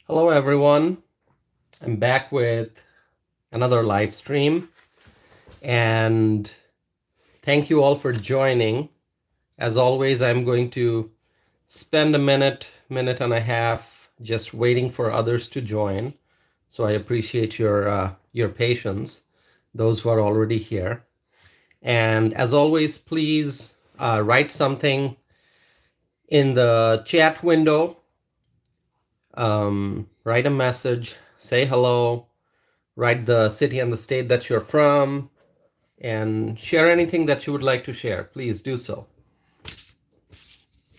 Hello, everyone. I'm back with another live stream, and thank you all for joining. As always, I'm going to spend a minute and a half just waiting for others to join. So I appreciate your patience, those who are already here. And as always, please write something in the chat window. Write a message, say hello, write the city and the state that you're from, and share anything that you would like to share. Please do so.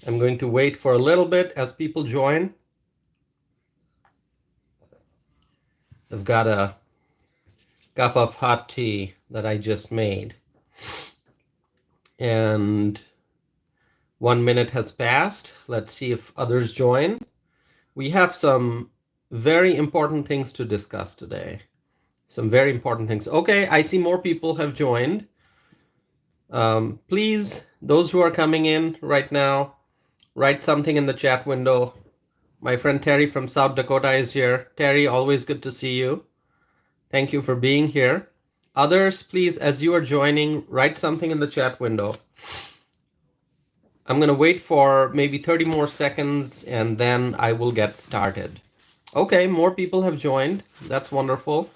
I'm going to wait for a little bit as people join. I've got a cup of hot tea that I just made. And 1 minute has passed. Let's see if others join. We have some very important things to discuss today. Some very important things. Okay, I see more people have joined. Please, those who are coming in right now, write something in the chat window. My friend Terry from South Dakota is here. Terry, always good to see you. Thank you for being here. Others, please, as you are joining, write something in the chat window. I'm going to wait for maybe 30 more seconds and then I will get started. Okay, more people have joined. That's wonderful.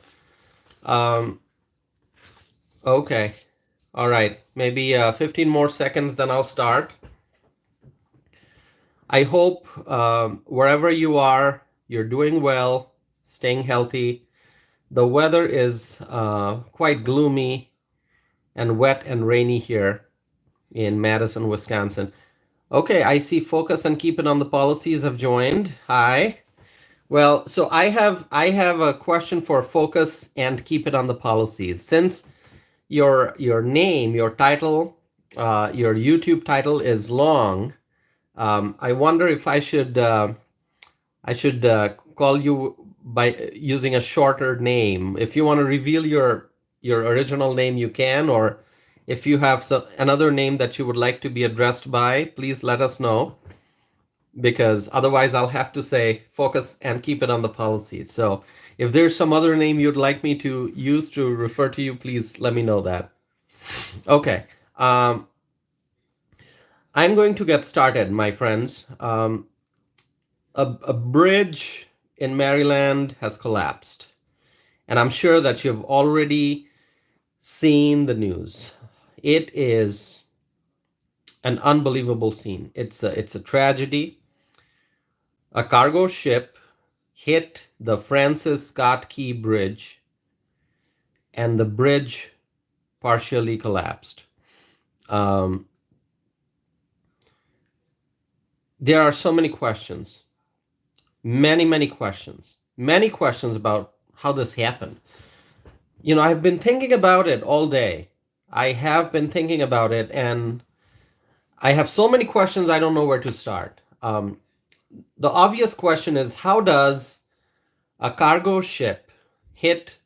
Okay. All right. Maybe 15 more seconds, then I'll start. I hope wherever you are, you're doing well, staying healthy. The weather is quite gloomy and wet and rainy here in Madison, Wisconsin. Okay, I see Focus and Keep It on the Policies have joined. Hi. Well, so I have a question for Focus and Keep It on the Policies. Since your name, your title, your YouTube title is long, I wonder if I should call you by using a shorter name. If you want to reveal your original name, you can, or if you have another name that you would like to be addressed by, please let us know, because otherwise I'll have to say Focus and Keep It on the Policy. So if there's some other name you'd like me to use to refer to you, please let me know that. Okay. I'm going to get started, my friends. A bridge in Maryland has collapsed, and I'm sure that you've already seen the news. It is an unbelievable scene. It's a tragedy. A cargo ship hit the Francis Scott Key Bridge, and the bridge partially collapsed. There are so many questions. Many questions about how this happened. You know, I've been thinking about it all day. I have been thinking about it, and I have so many questions, I don't know where to start. The obvious question is, how does a cargo ship hit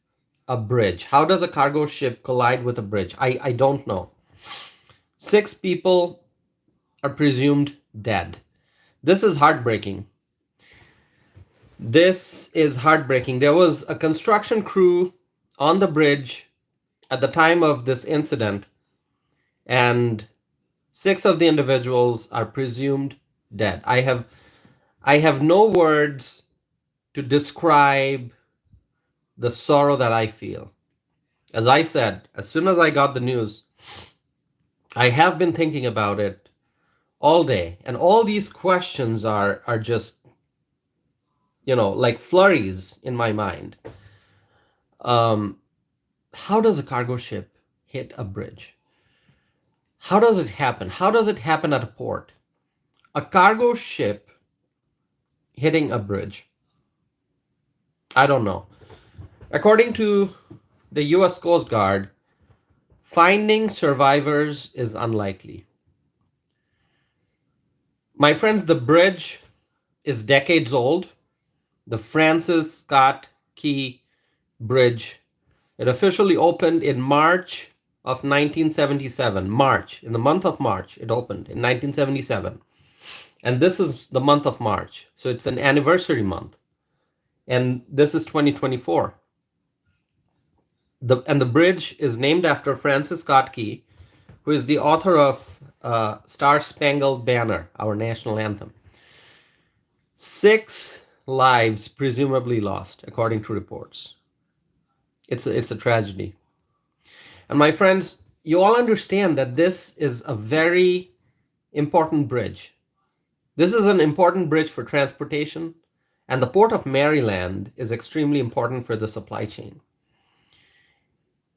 a bridge? How does a cargo ship collide with a bridge? I don't know. 6 people are presumed dead. This is heartbreaking. This is heartbreaking. There was a construction crew on the bridge at the time of this incident, and 6 of the individuals are presumed dead. I have no words to describe the sorrow that I feel. As I said, as soon as I got the news, I have been thinking about it all day, and all these questions are just, you know, like flurries in my mind. How does a cargo ship hit a bridge? How does it happen? How does it happen at a port? A cargo ship hitting a bridge. I don't know. According to the US Coast Guard, finding survivors is unlikely. My friends, the bridge is decades old. The Francis Scott Key Bridge. It officially opened in March of 1977. In the month of March, it opened in 1977. And this is the month of March. So it's an anniversary month. and this is 2024. The bridge is named after Francis Scott Key, who is the author of Star Spangled Banner, our national anthem. 6 lives presumably lost, according to reports. It's a tragedy. And my friends, you all understand that this is a very important bridge. This is an important bridge for transportation, and the Port of Maryland is extremely important for the supply chain.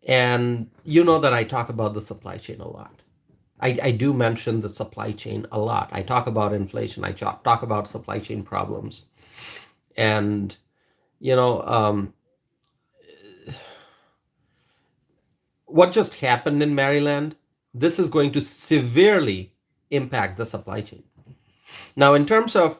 And you know that I talk about the supply chain a lot. I do mention the supply chain a lot. I talk about inflation. I talk about supply chain problems. And, you know, what just happened in Maryland, this is going to severely impact the supply chain. Now, in terms of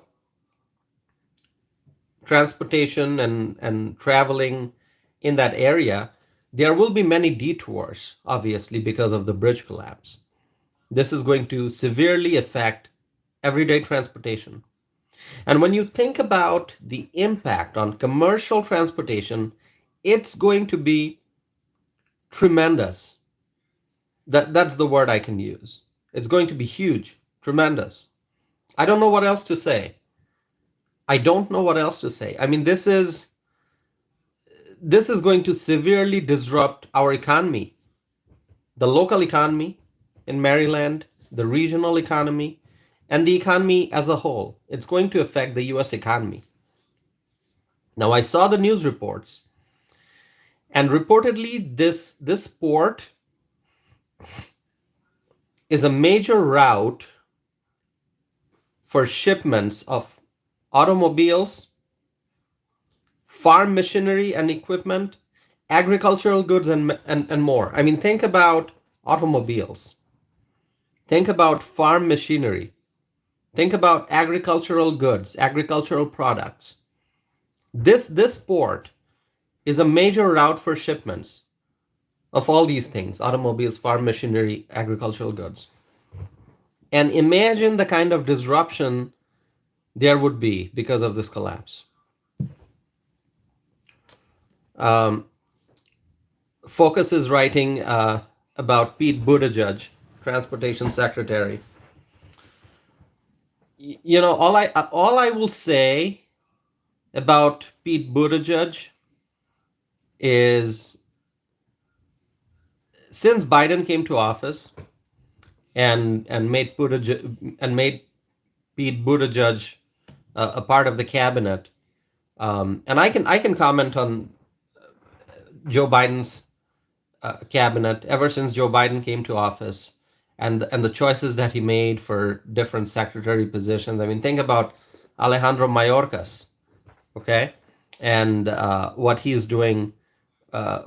transportation and traveling in that area, there will be many detours, obviously, because of the bridge collapse. This is going to severely affect everyday transportation. And when you think about the impact on commercial transportation, it's going to be tremendous. That's the word I can use. It's going to be huge, tremendous. I don't know what else to say. I don't know what else to say. I mean, this is going to severely disrupt our economy, the local economy in Maryland, the regional economy, and the economy as a whole. It's going to affect the US economy. Now, I saw the news reports, and reportedly, this port is a major route for shipments of automobiles, farm machinery and equipment, agricultural goods, and more. I mean, think about automobiles. Think about farm machinery. Think about agricultural goods, agricultural products. This port is a major route for shipments of all these things: automobiles, farm machinery, agricultural goods. And imagine the kind of disruption there would be because of this collapse. Focus is writing about Pete Buttigieg, transportation secretary. You know, all I will say about Pete Buttigieg is, since Biden came to office and made Pete Buttigieg a part of the cabinet, and I can comment on Joe Biden's cabinet ever since Joe Biden came to office, and the choices that he made for different secretary positions. I mean, think about Alejandro Mayorkas, okay, and what he's doing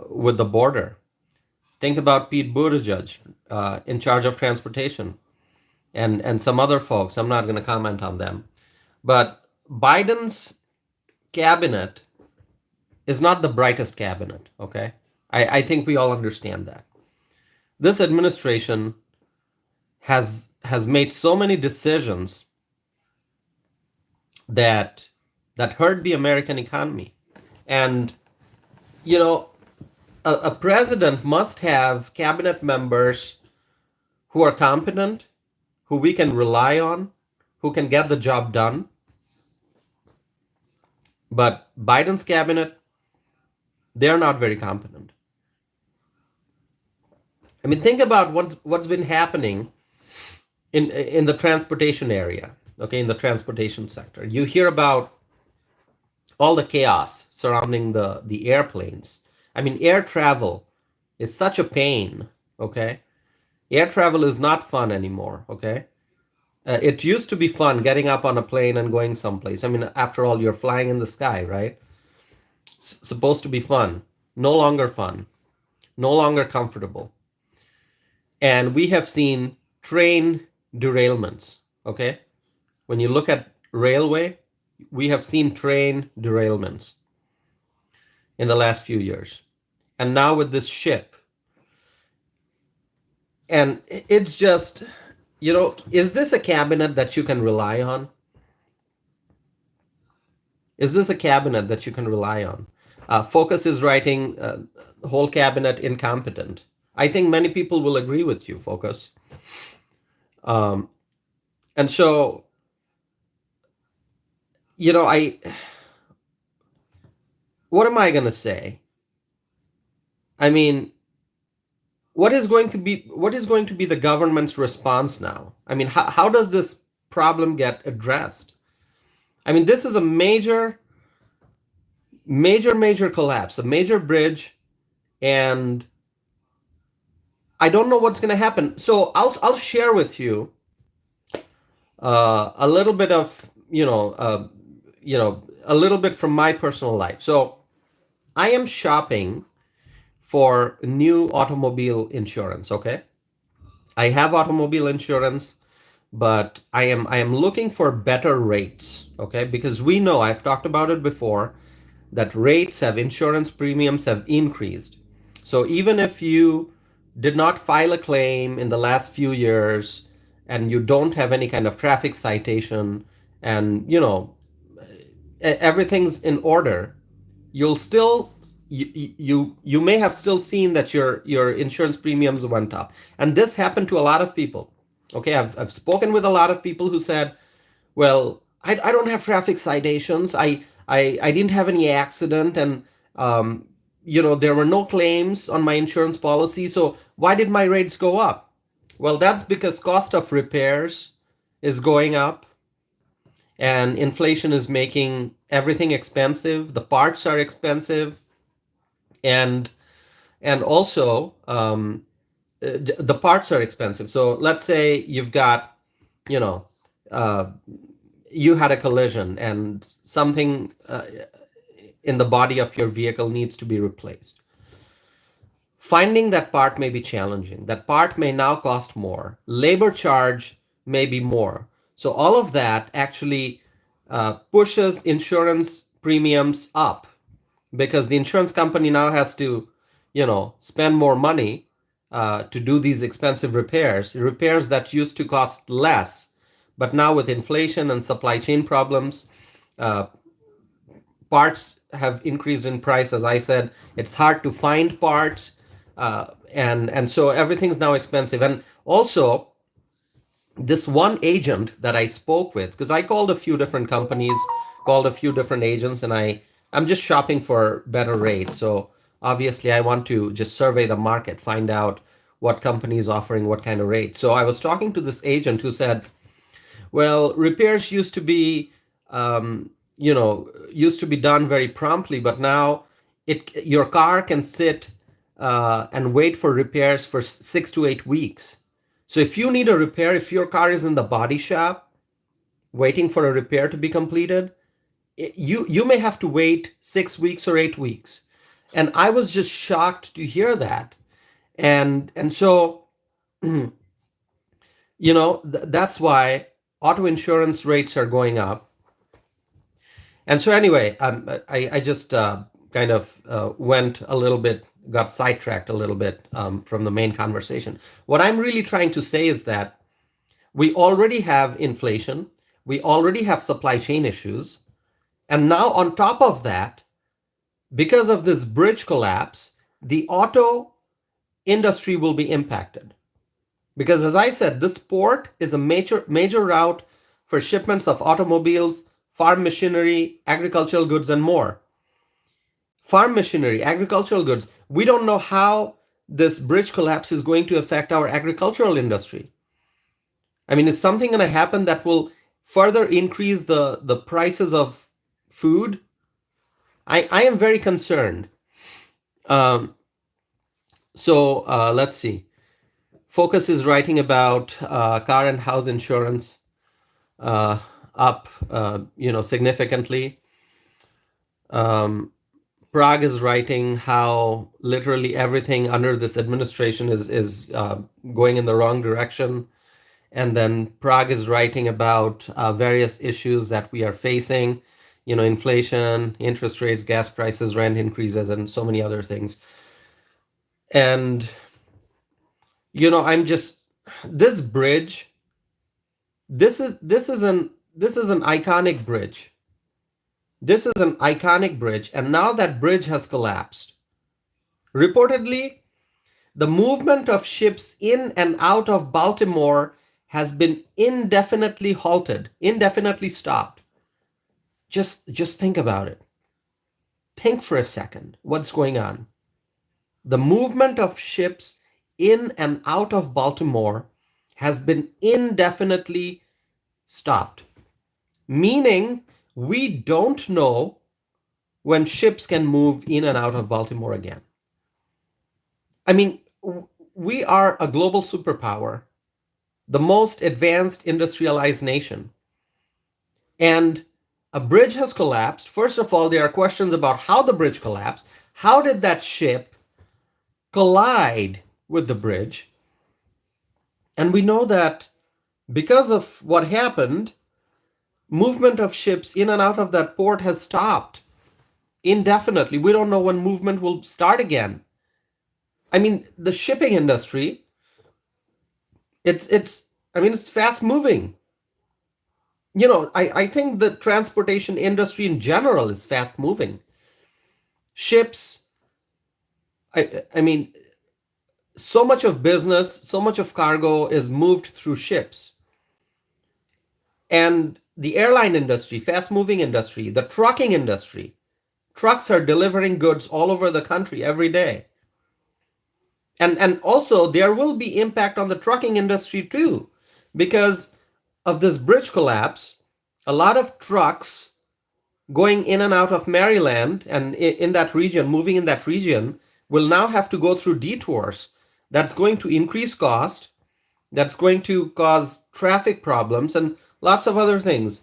with the border. Think about Pete Buttigieg in charge of transportation, and some other folks. I'm not going to comment on them, but Biden's cabinet is not the brightest cabinet, okay? I think we all understand that. This administration has made so many decisions that hurt the American economy. And, you know, a president must have cabinet members who are competent, who we can rely on, who can get the job done. But Biden's cabinet, they're not very competent. I mean, think about what's been happening in the transportation area, okay, in the transportation sector. You hear about all the chaos surrounding the airplanes. I mean, air travel is such a pain, okay? Air travel is not fun anymore, okay? It used to be fun getting up on a plane and going someplace. I mean, after all, you're flying in the sky, right? Supposed to be fun. No longer fun. No longer comfortable. And we have seen train derailments, okay? When you look at railway, we have seen train derailments in the last few years. And now with this ship. And it's just, you know, is this a cabinet that you can rely on? Is this a cabinet that you can rely on? Focus is writing whole cabinet incompetent. I think many people will agree with you, Focus. Um, and so, you know, what am I going to say? I mean, what is going to be the government's response now? I mean, how does this problem get addressed? I mean, this is a major collapse, a major bridge, and I don't know what's going to happen. So I'll share with you a little bit of a little bit from my personal life. So I am shopping for new automobile insurance. Okay, I have automobile insurance, but I am looking for better rates. Okay, because we know, I've talked about it before, that insurance premiums have increased. So even if you did not file a claim in the last few years and you don't have any kind of traffic citation, and everything's in order, you'll still you may have still seen that your insurance premiums went up. And this happened to a lot of people. Okay, I've spoken with a lot of people who said, well, I don't have traffic citations. I didn't have any accident, and there were no claims on my insurance policy. So why did my rates go up? Well, that's because cost of repairs is going up, and inflation is making everything expensive. The parts are expensive, and also the parts are expensive. So let's say you've got, you know, uh, you had a collision and something in the body of your vehicle needs to be replaced. Finding that part may be challenging. That part may now cost more. Labor charge may be more. So all of that actually pushes insurance premiums up, because the insurance company now has to, spend more money to do these expensive repairs that used to cost less. But now with inflation and supply chain problems, uh, parts have increased in price. As I said, it's hard to find parts, and so everything's now expensive. And also, this one agent that I spoke with, because I called a few different companies, called a few different agents, and I'm just shopping for better rates. So obviously, I want to just survey the market, find out what company is offering what kind of rate. So I was talking to this agent who said, well, repairs used to be done very promptly, but now your car can sit and wait for repairs for 6 to 8 weeks. So if you need a repair, if your car is in the body shop waiting for a repair to be completed, you may have to wait 6 weeks or 8 weeks. And I was just shocked to hear that. And so that's why auto insurance rates are going up. And so anyway, I just kind of went a little bit, got sidetracked a little bit from the main conversation. What I'm really trying to say is that we already have inflation, we already have supply chain issues, and now on top of that, because of this bridge collapse, the auto industry will be impacted. Because as I said, this port is a major route for shipments of automobiles, farm machinery, agricultural goods, and more. Farm machinery, agricultural goods. We don't know how this bridge collapse is going to affect our agricultural industry. I mean, is something going to happen that will further increase the prices of food? I am very concerned. Um, so let's see. Focus is writing about car and house insurance up, significantly. Prague is writing how literally everything under this administration is going in the wrong direction. And then Prague is writing about various issues that we are facing, inflation, interest rates, gas prices, rent increases, and so many other things. And, I'm just, this bridge, this is an iconic bridge. This is an iconic bridge, and now that bridge has collapsed. Reportedly, the movement of ships in and out of Baltimore has been indefinitely halted, indefinitely stopped. Just think about it. Think for a second what's going on. The movement of ships in and out of Baltimore has been indefinitely stopped, meaning we don't know when ships can move in and out of Baltimore again. I mean, we are a global superpower, the most advanced industrialized nation. And a bridge has collapsed. First of all, there are questions about how the bridge collapsed. How did that ship collide with the bridge? And we know that because of what happened, movement of ships in and out of that port has stopped indefinitely. We don't know when movement will start again. I mean, the shipping industry, it's fast moving. I think the transportation industry in general is fast moving. Ships, I mean, so much of business, so much of cargo is moved through ships. And the airline industry, fast moving industry, the trucking industry, trucks are delivering goods all over the country every day. And also there will be impact on the trucking industry too, because of this bridge collapse. A lot of trucks going in and out of Maryland and in that region, moving in that region, will now have to go through detours. That's going to increase cost. That's going to cause traffic problems and lots of other things.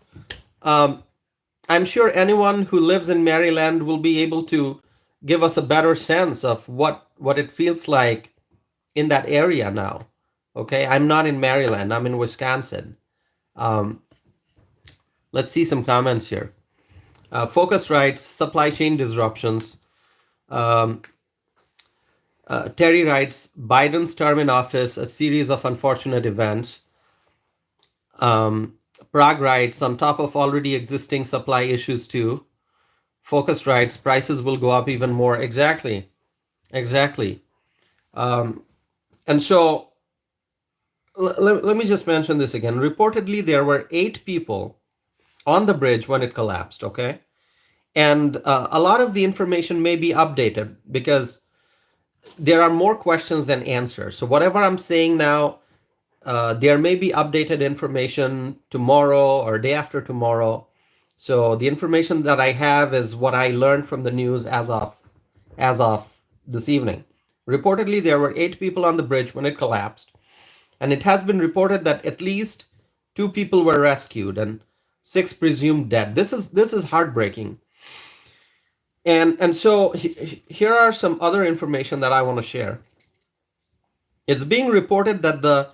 I'm sure anyone who lives in Maryland will be able to give us a better sense of what it feels like in that area now. Okay, I'm not in Maryland. I'm in Wisconsin. Um, let's see some comments here. Focus writes, supply chain disruptions. Um, Terry writes, Biden's term in office, a series of unfortunate events. Prague writes, on top of already existing supply issues too. Focus writes, prices will go up even more. Exactly. And so let me just mention this again. Reportedly, there were 8 people on the bridge when it collapsed, okay? And a lot of the information may be updated because there are more questions than answers. So whatever I'm saying now, there may be updated information tomorrow or day after tomorrow. So the information that I have is what I learned from the news as of this evening. Reportedly, there were 8 people on the bridge when it collapsed, and it has been reported that at least 2 people were rescued and 6 presumed dead. This is heartbreaking. And so here are some other information that I want to share. It's being reported that the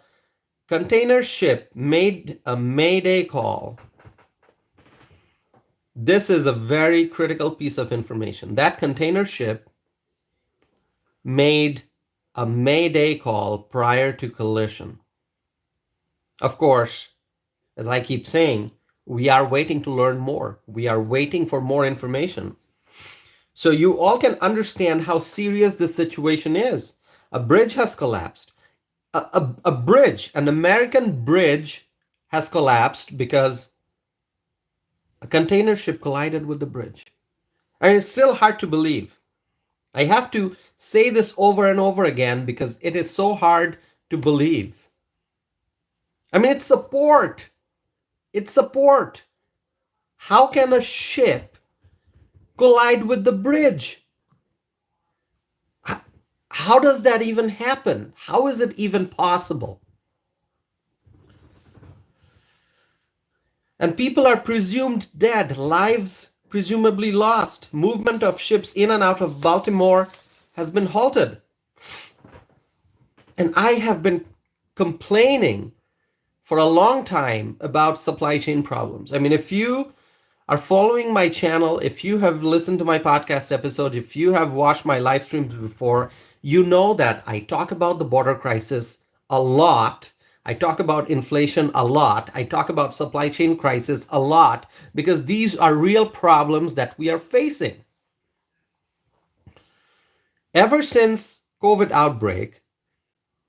container ship made a mayday call. This is a very critical piece of information. That container ship made a mayday call prior to collision. Of course, as I keep saying, we are waiting to learn more. We are waiting for more information. So you all can understand how serious this situation is. A bridge has collapsed. A bridge, an American bridge, has collapsed because a container ship collided with the bridge. And it's still hard to believe. I have to say this over and over again because it is so hard to believe. I mean, it's a port. It's a port. How can a ship collide with the bridge? How does that even happen? How is it even possible? And people are presumed dead, lives presumably lost. Movement of ships in and out of Baltimore has been halted. And I have been complaining for a long time about supply chain problems. I mean, if you are following my channel, if you have listened to my podcast episode, if you have watched my live streams before, you know that I talk about the border crisis a lot, I talk about inflation a lot. I talk about supply chain crisis a lot because these are real problems that we are facing. Ever since COVID outbreak,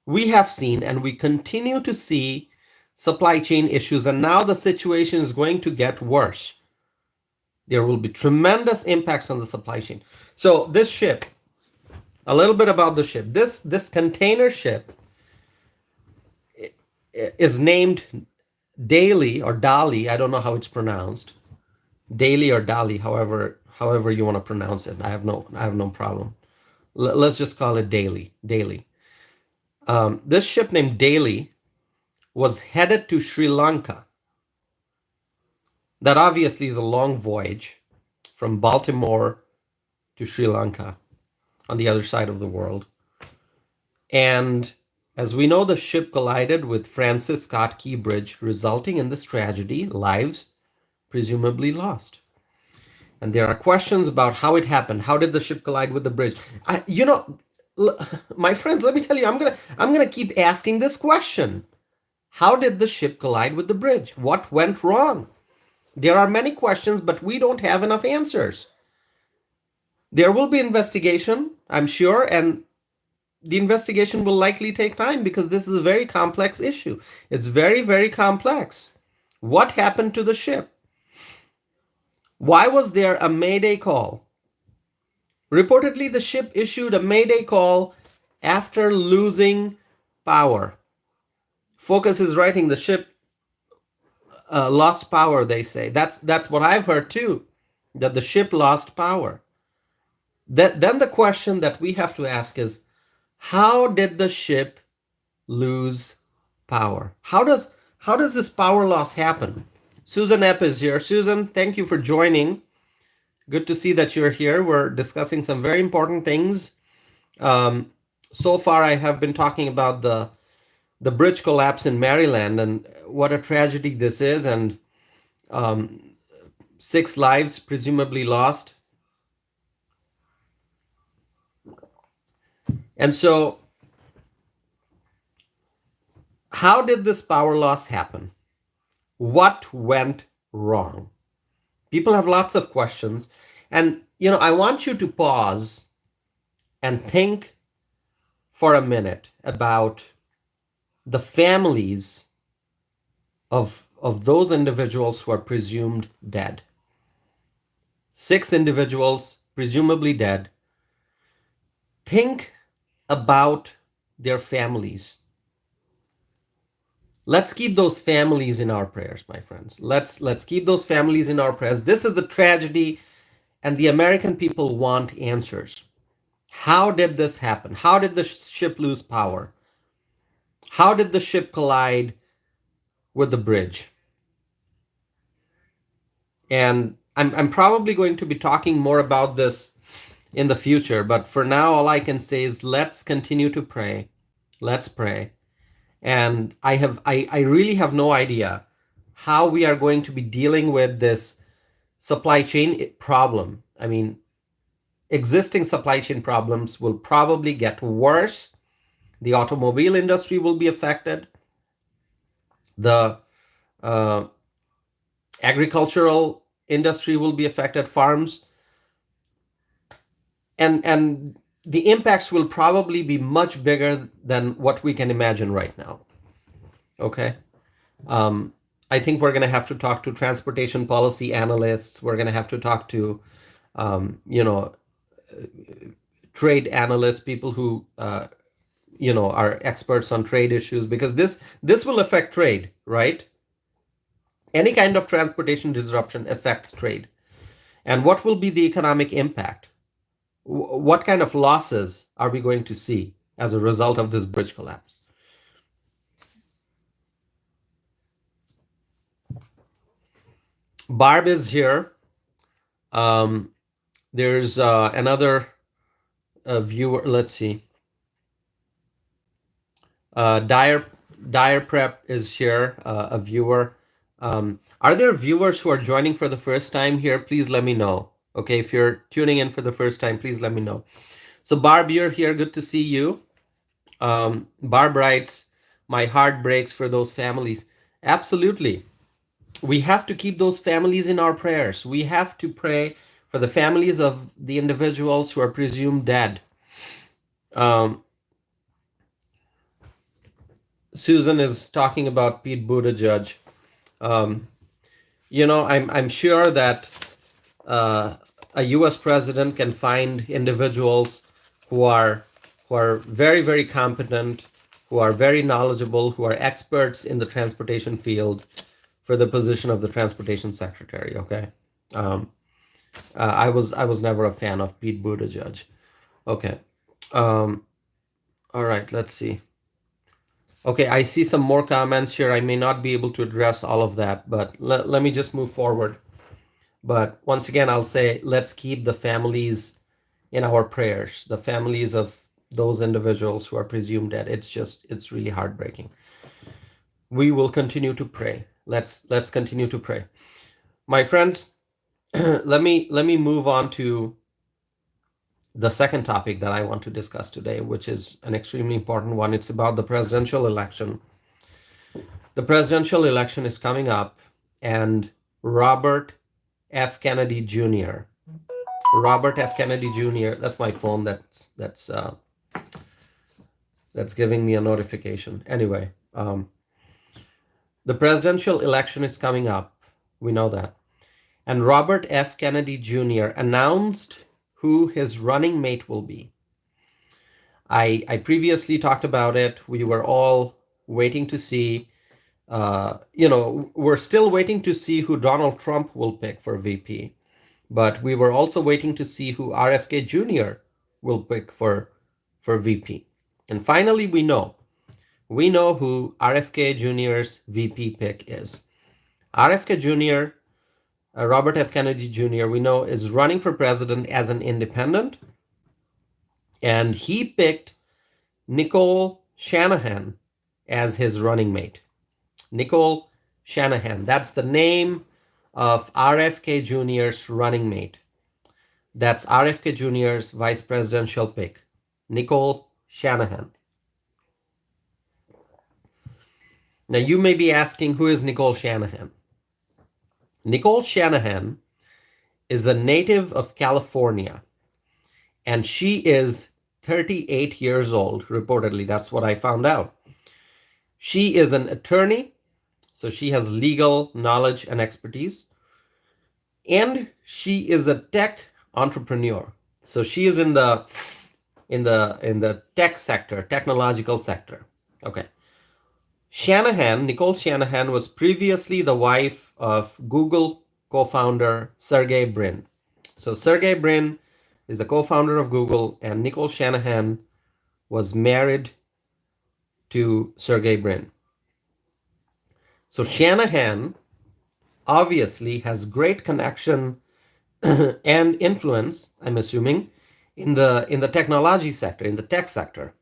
we have seen and we continue to see supply chain issues, and now the situation is going to get worse. There will be tremendous impacts on the supply chain. So this ship, a little bit about the ship. This container ship is named Daily or Dali. I don't know how it's pronounced. Daily or Dali, however you want to pronounce it. I have no problem. Let's just call it Daily. Daily. This ship named Daily was headed to Sri Lanka. That obviously is a long voyage from Baltimore to Sri Lanka on the other side of the world. And as we know, the ship collided with Francis Scott Key Bridge, resulting in this tragedy, lives presumably lost. And there are questions about how it happened. How did the ship collide with the bridge? My friends, let me tell you, I'm gonna keep asking this question. How did the ship collide with the bridge? What went wrong? There are many questions, but we don't have enough answers. There will be investigation, I'm sure, and the investigation will likely take time because this is a very complex issue. It's very, very complex. What happened to the ship? Why was there a Mayday call? Reportedly, the ship issued a Mayday call after losing power. Focus is writing the ship lost power, they say. That's what I've heard too, that the ship lost power. Then the question that we have to ask is, how did the ship lose power? How does this power loss happen? Susan Epp is here. Susan, thank you for joining. Good to see that you're here. We're discussing some very important things. So far, I have been talking about the bridge collapse in Maryland and what a tragedy this is, and 6 lives presumably lost. And so, how did this power loss happen? What went wrong? People have lots of questions. And, I want you to pause and think for a minute about the families of those individuals who are presumed dead. 6 individuals presumably dead. Think about their families. Let's keep those families in our prayers, my friends. Let's keep those families in our prayers. This is a tragedy, and the American people want answers. How did this happen? How did the ship lose power? How did the ship collide with the bridge? And I'm probably going to be talking more about this in the future, but for now, all I can say is let's continue to pray. Let's pray. And I really have no idea how we are going to be dealing with this supply chain problem. I mean, existing supply chain problems will probably get worse. The automobile industry will be affected. The agricultural industry will be affected, farms. And the impacts will probably be much bigger than what we can imagine right now. Okay. I think we're going to have to talk to transportation policy analysts. We're going to have to talk to, trade analysts, people who, are experts on trade issues, because this will affect trade, right? Any kind of transportation disruption affects trade. And what will be the economic impact? What kind of losses are we going to see as a result of this bridge collapse? Barb is here. There's another viewer. Let's see. Dire Prep is here, a viewer. Are there viewers who are joining for the first time here? Please let me know. Okay, if you're tuning in for the first time, please let me know. So Barb, you're here. Good to see you. Barb writes, My heart breaks for those families. Absolutely. We have to keep those families in our prayers. We have to pray for the families of the individuals who are presumed dead. Um, Susan is talking about Pete Buttigieg. Um, I'm sure that uh, a U.S. president can find individuals who are very, very competent, who are very knowledgeable, who are experts in the transportation field for the position of the transportation secretary. Okay, um, I was never a fan of Pete Buttigieg. Okay, um, all right. Let's see. Okay, I see some more comments here. I may not be able to address all of that, but let me just move forward. But once again, I'll say let's keep the families in our prayers, the families of those individuals who are presumed dead. It's really heartbreaking. We will continue to pray. Let's continue to pray. My friends, let me move on to the second topic that I want to discuss today, which is an extremely important one. It's about the presidential election. The presidential election is coming up, and Robert F. Kennedy Jr. Robert F. Kennedy Jr. That's my phone. That's giving me a notification. Anyway, the presidential election is coming up. We know that. And Robert F. Kennedy Jr. announced who his running mate will be. I previously talked about it. We were all waiting to see. We're still waiting to see who Donald Trump will pick for VP. But we were also waiting to see who RFK Jr. will pick for VP. And finally, we know. We know who RFK Jr.'s VP pick is. RFK Jr., Robert F. Kennedy Jr., we know is running for president as an independent. And he picked Nicole Shanahan as his running mate. Nicole Shanahan. That's the name of RFK Jr.'s running mate. That's RFK Jr.'s vice presidential pick, Nicole Shanahan. Now, you may be asking, who is Nicole Shanahan? Nicole Shanahan is a native of California, and she is 38 years old, reportedly. That's what I found out. She is an attorney, so she has legal knowledge and expertise, and she is a tech entrepreneur. So she is in the tech sector, technological sector. Okay. Nicole Shanahan was previously the wife of Google co-founder Sergey Brin. So Sergey Brin is the co-founder of Google, and Nicole Shanahan was married to Sergey Brin. So Shanahan obviously has great connection and influence, I'm assuming, in the technology sector, in the tech sector.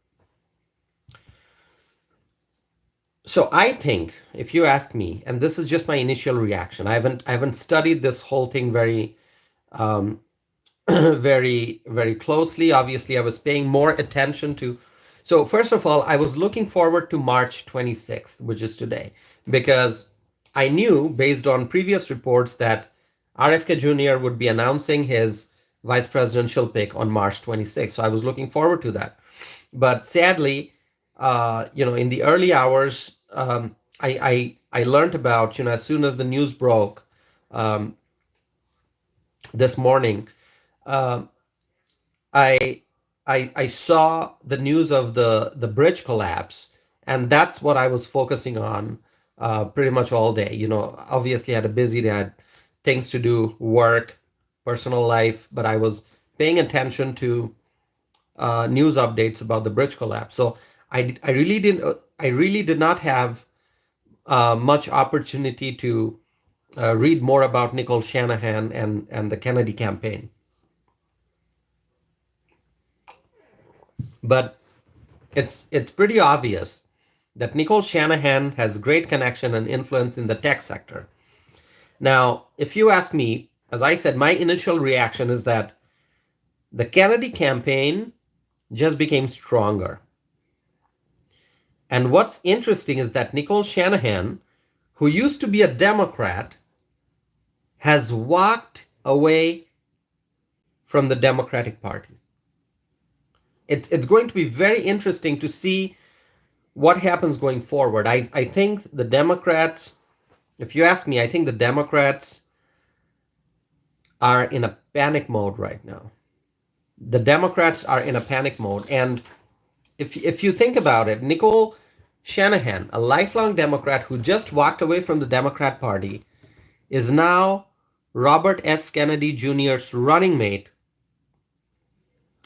So I think, if you ask me, and this is just my initial reaction, I haven't studied this whole thing very very closely. Obviously, I was paying more attention to. So first of all, I was looking forward to March 26th, which is today, because I knew based on previous reports that RFK Jr. would be announcing his vice presidential pick on March 26th. So I was looking forward to that. But sadly, in the early hours, I learned about, as soon as the news broke this morning, uh, I, I saw the news of the bridge collapse, and that's what I was focusing on pretty much all day. Obviously I had a busy day, I had things to do, work, personal life, but I was paying attention to news updates about the bridge collapse. So I really did not have much opportunity to read more about Nicole Shanahan and the Kennedy campaign. But it's pretty obvious that Nicole Shanahan has great connection and influence in the tech sector. Now, if you ask me, as I said, my initial reaction is that the Kennedy campaign just became stronger. And what's interesting is that Nicole Shanahan, who used to be a Democrat, has walked away from the Democratic Party. It's going to be very interesting to see what happens going forward. I think the Democrats, if you ask me, I think the Democrats are in a panic mode right now. The Democrats are in a panic mode. And if you think about it, Nicole Shanahan, a lifelong Democrat who just walked away from the Democrat Party, is now Robert F. Kennedy Jr.'s running mate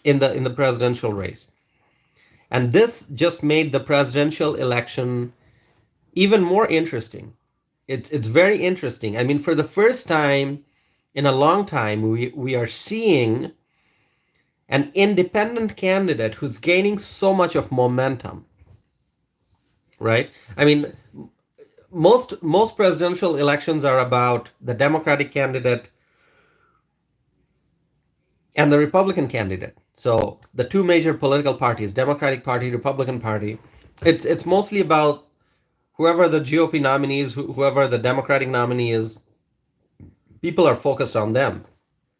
in the presidential race. And this just made the presidential election even more interesting. It's very interesting. I mean, for the first time in a long time, we are seeing an independent candidate who's gaining so much of momentum, right? I mean, most presidential elections are about the Democratic candidate and the Republican candidate. So the two major political parties, Democratic Party, Republican Party, it's mostly about whoever the GOP nominee is, whoever the Democratic nominee is. People are focused on them.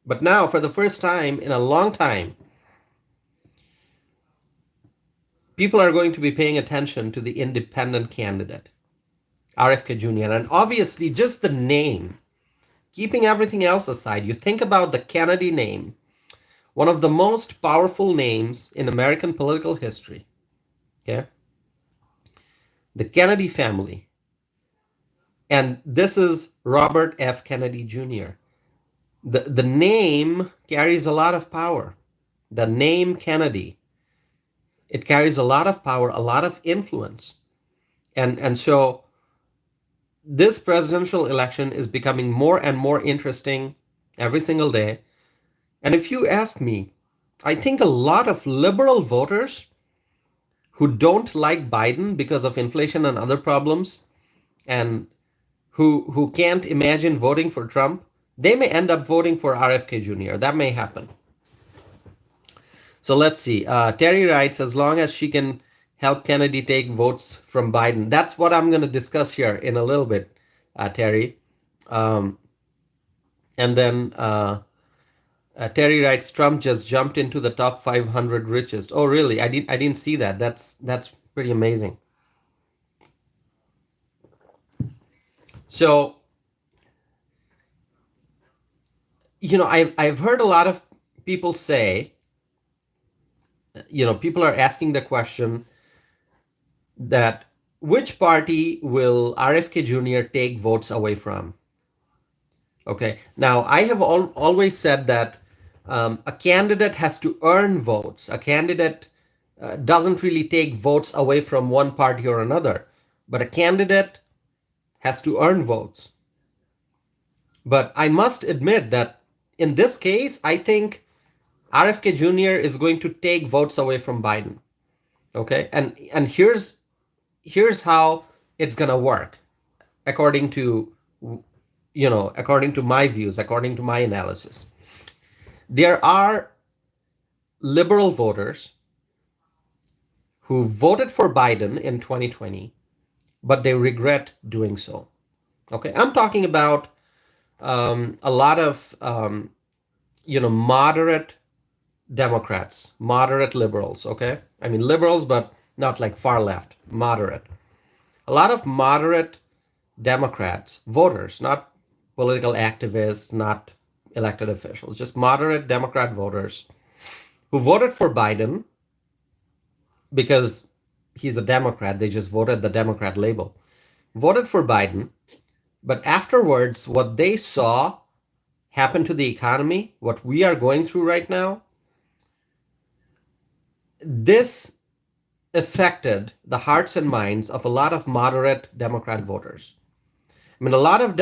But now, for the first time in a long time, people are going to be paying attention to the independent candidate, RFK Jr. And obviously, just the name, keeping everything else aside, you think about the Kennedy name, one of the most powerful names in American political history. Okay? The Kennedy family. And this is Robert F. Kennedy Jr. The name carries a lot of power. The name Kennedy, it carries a lot of power, a lot of influence. And so this presidential election is becoming more and more interesting every single day. And if you ask me, I think a lot of liberal voters who don't like Biden because of inflation and other problems, and who can't imagine voting for Trump, they may end up voting for RFK Jr. That may happen. So let's see. Terry writes, as long as she can help Kennedy take votes from Biden. That's what I'm going to discuss here in a little bit, Terry. And then Terry writes, Trump just jumped into the top 500 richest. Oh, really? I didn't see that. That's pretty amazing. So, I've heard a lot of people say, people are asking the question that which party will RFK Jr. take votes away from? Okay. Now, I have always said that a candidate has to earn votes. A candidate doesn't really take votes away from one party or another, but a candidate has to earn votes. But I must admit that in this case, I think RFK Jr. is going to take votes away from Biden. Okay, and here's how it's gonna work, according to my views, according to my analysis. There are liberal voters who voted for Biden in 2020, but they regret doing so. Okay, I'm talking about a lot of moderate Democrats, moderate liberals. Okay, I mean liberals, but not like far left, moderate. A lot of moderate Democrats, voters, not political activists, not elected officials, just moderate Democrat voters who voted for Biden because he's a Democrat. They just voted the Democrat label. Voted for Biden, but afterwards, what they saw happen to the economy, what we are going through right now, this affected the hearts and minds of a lot of moderate Democrat voters. I mean, a lot of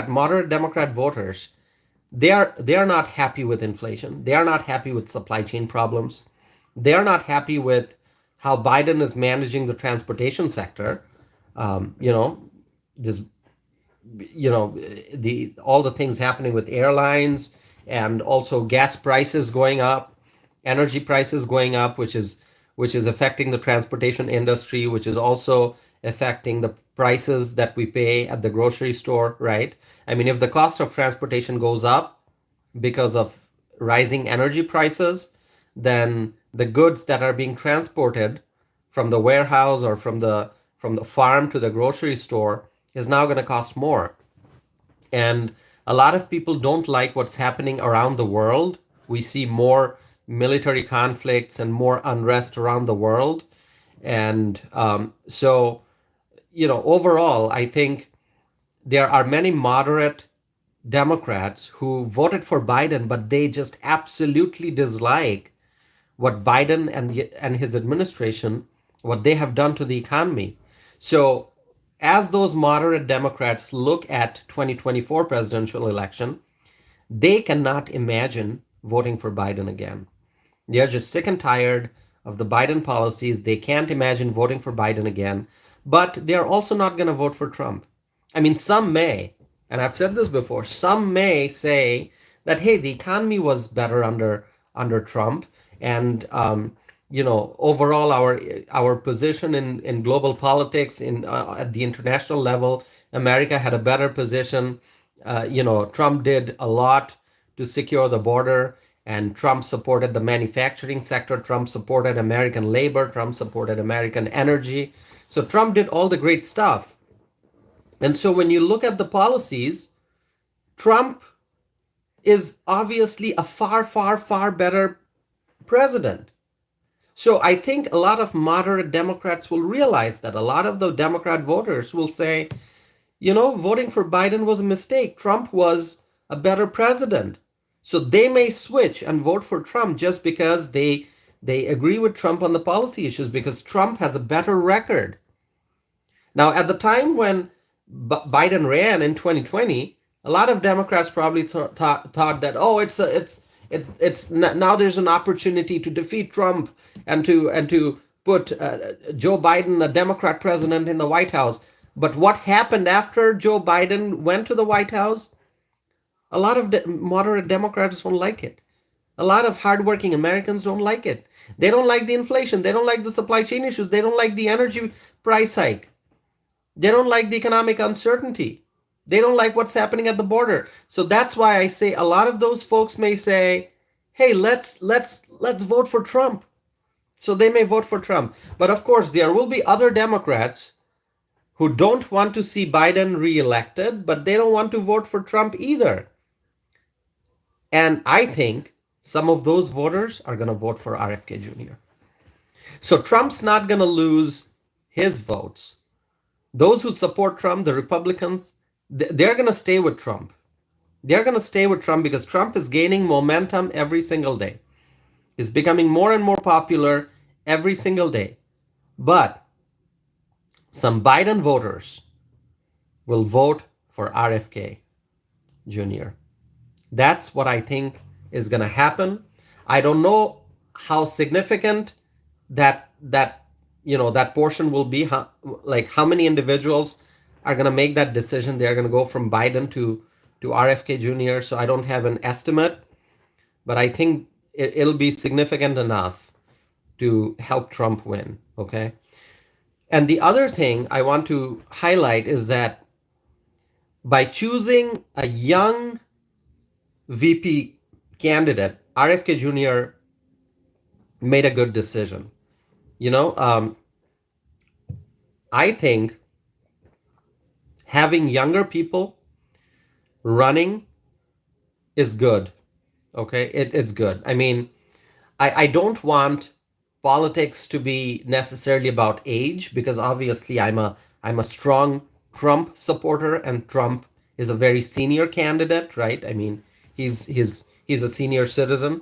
moderate Democrat voters, they are not happy with inflation. They are not happy with supply chain problems. They are not happy with how Biden is managing the transportation sector. All the things happening with airlines, and also gas prices going up, energy prices going up, which is which is affecting the transportation industry, which is also affecting the prices that we pay at the grocery store, right? I mean, if the cost of transportation goes up because of rising energy prices, then the goods that are being transported from the warehouse or from the farm to the grocery store is now going to cost more. And a lot of people don't like what's happening around the world. We see more military conflicts and more unrest around the world. And overall, I think there are many moderate Democrats who voted for Biden, but they just absolutely dislike what Biden and his administration, what they have done to the economy. So, as those moderate Democrats look at 2024 presidential election, they cannot imagine voting for Biden again. They are just sick and tired of the Biden policies. They can't imagine voting for Biden again, but they're also not going to vote for Trump. I mean, some may, and I've said this before, some may say that, hey, the economy was better under Trump, and overall our position in global politics in at the international level, America had a better position. Trump did a lot to secure the border, and Trump supported the manufacturing sector. Trump supported American labor. Trump supported American energy. So Trump did all the great stuff. And so when you look at the policies, Trump is obviously a far, far, far better president. So I think a lot of moderate Democrats will realize that. A lot of the Democrat voters will say, voting for Biden was a mistake. Trump was a better president. So they may switch and vote for Trump just because they agree with Trump on the policy issues, because Trump has a better record. Now, at the time when Biden ran in 2020, a lot of Democrats probably thought that, oh, it's now there's an opportunity to defeat Trump and to put Joe Biden, a Democrat president, in the White House. But what happened after Joe Biden went to the White House? A lot of moderate Democrats don't like it. A lot of hardworking Americans don't like it. They don't like the inflation. They don't like the supply chain issues. They don't like the energy price hike. They don't like the economic uncertainty. They don't like what's happening at the border. So that's why I say a lot of those folks may say, hey, let's vote for Trump. So they may vote for Trump. But of course, there will be other Democrats who don't want to see Biden reelected, but they don't want to vote for Trump either. And I think some of those voters are going to vote for RFK Jr. So Trump's not going to lose his votes. Those who support Trump, the Republicans, they're going to stay with Trump. They're going to stay with Trump because Trump is gaining momentum every single day. He's becoming more and more popular every single day. But some Biden voters will vote for RFK Jr. That's what I think is going to happen. I don't know how significant that portion will be. How many individuals are going to make that decision? They're going to go from Biden to RFK Jr. So I don't have an estimate, but I think it'll be significant enough to help Trump win. Okay. And the other thing I want to highlight is that by choosing a young VP candidate, RFK Jr. made a good decision. I think having younger people running is good. Okay, it's good. I mean, I don't want politics to be necessarily about age, because obviously I'm a strong Trump supporter, and Trump is a very senior candidate, right? I mean, he's a senior citizen.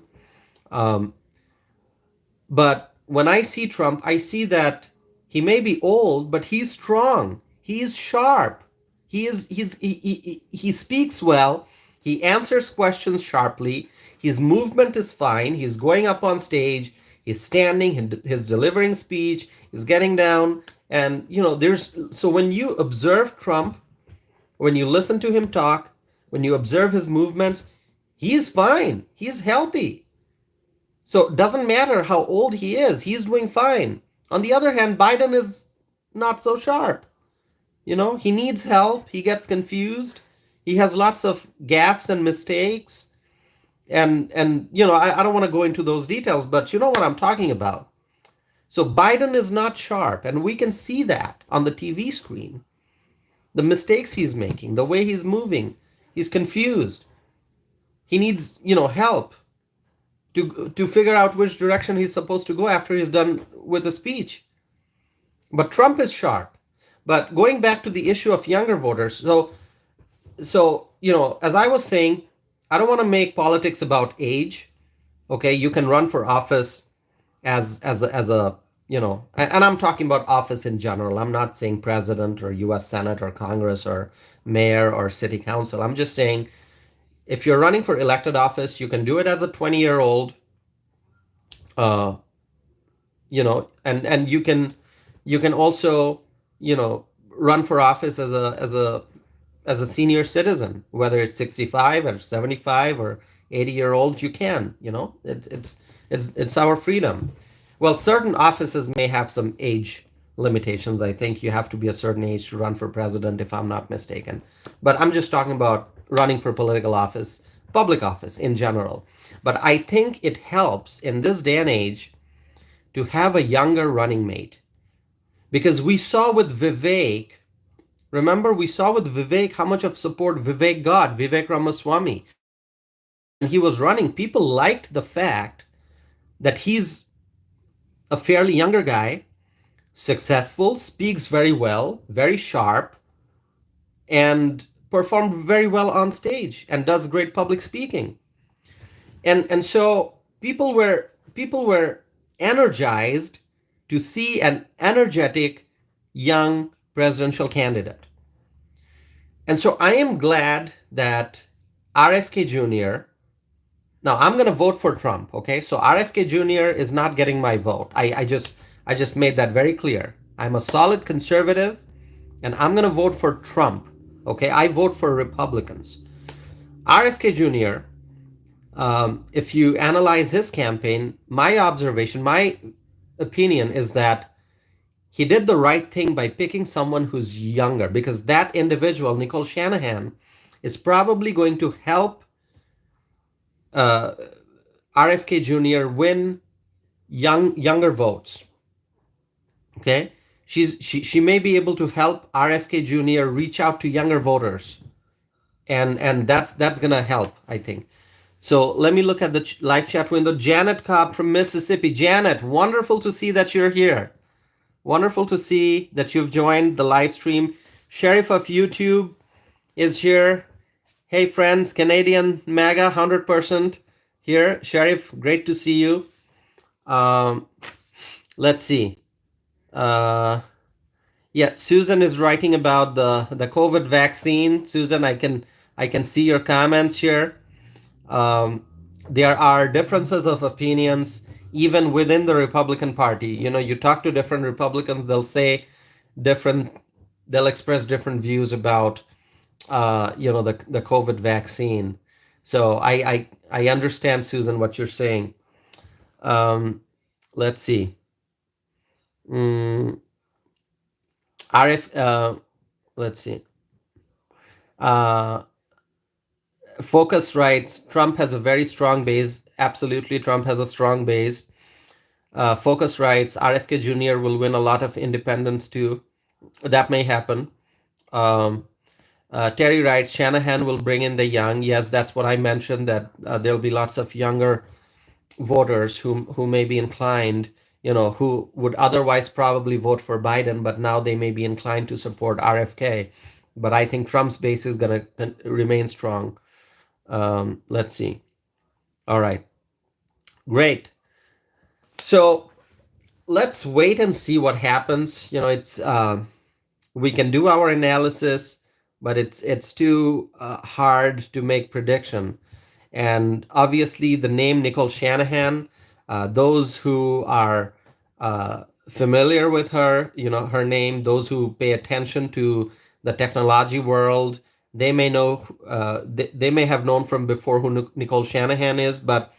But when I see Trump, I see that he may be old, but he's strong. He is sharp. He speaks well. He answers questions sharply. His movement is fine. He's going up on stage. He's standing. He's delivering speech. He's getting down. And so when you observe Trump, when you listen to him talk, when you observe his movements, he's fine. He's healthy. So it doesn't matter how old he is, he's doing fine. On the other hand, Biden is not so sharp. He needs help, he gets confused, he has lots of gaffes and mistakes. And I don't want to go into those details, but you know what I'm talking about. So Biden is not sharp, and we can see that on the TV screen. The mistakes he's making, the way he's moving, he's confused. He needs, help to figure out which direction he's supposed to go after he's done with the speech. But Trump is sharp. But going back to the issue of younger voters, so as I was saying, I don't want to make politics about age. Okay, you can run for office as a and I'm talking about office in general. I'm not saying president or US Senate or Congress or mayor or city council. I'm just saying if you're running for elected office, you can do it as a 20-year-old. uh and you can also run for office as a senior citizen, whether it's 65 or 75 or 80-year-old. You can, it's our freedom. Well, certain offices may have some age limitations. I think you have to be a certain age to run for president, if I'm not mistaken. But I'm just talking about running for political office, public office in general. But I think it helps in this day and age to have a younger running mate, because we saw with Vivek. Remember, we saw with Vivek how much of support Vivek got, Vivek Ramaswamy. When he was running, people liked the fact that he's a fairly younger guy, successful, speaks very well, very sharp, and performed very well on stage and does great public speaking. And so people were energized to see an energetic young presidential candidate. And so I am glad that RFK Jr. Now I'm going to vote for Trump, okay? So RFK Jr. is not getting my vote. I just made that very clear. I'm a solid conservative, and I'm going to vote for Trump, okay? I vote for Republicans. RFK Jr., if you analyze his campaign, my observation, my opinion is that he did the right thing by picking someone who's younger, because that individual, Nicole Shanahan, is probably going to help uh, RFK Jr. win younger votes. Okay, she may be able to help RFK Jr. reach out to younger voters, and that's gonna help, I think. So let me look at the live chat window. Janet Cobb from Mississippi. Janet, wonderful to see that you're here. Wonderful to see that you've joined the live stream. Sheriff of YouTube is here. Hey friends, Canadian MAGA 100% here. Sheriff, great to see you. Let's see. Yeah, Susan is writing about the COVID vaccine. Susan, I can see your comments here. There are differences of opinions even within the Republican Party. You talk to different Republicans, they'll express different views about the COVID vaccine. So I understand, Susan, what you're saying. Let's see. Let's see. Focus writes, Trump has a very strong base. Absolutely, Trump has a strong base. Focus writes, RFK Jr. will win a lot of independents too. That may happen. Terry writes, Shanahan will bring in the young. Yes, that's what I mentioned, that there'll be lots of younger voters who may be inclined, who would otherwise probably vote for Biden, but now they may be inclined to support RFK. But I think Trump's base is going to remain strong. Let's see. All right. Great. So let's wait and see what happens. It's we can do our analysis, but it's too hard to make prediction. And obviously, the name Nicole Shanahan, those who are familiar with her, her name, those who pay attention to the technology world, they may know, they may have known from before who Nicole Shanahan is, but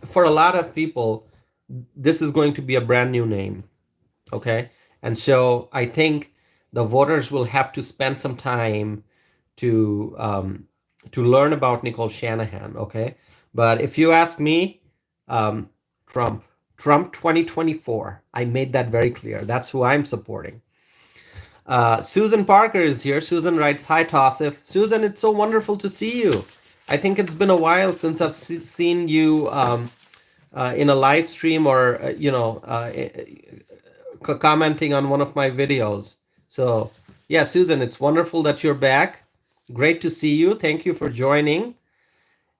for a lot of people, this is going to be a brand new name. Okay. And so I think the voters will have to spend some time to learn about Nicole Shanahan. Okay. But if you ask me, um, Trump, Trump 2024, I made that very clear. That's who I'm supporting. Susan Parker is here. Susan writes, "Hi, Tassif. Susan, it's so wonderful to see you. I think it's been a while since I've seen you in a live stream or, commenting on one of my videos. So, yeah, Susan, it's wonderful that you're back. Great to see you. Thank you for joining.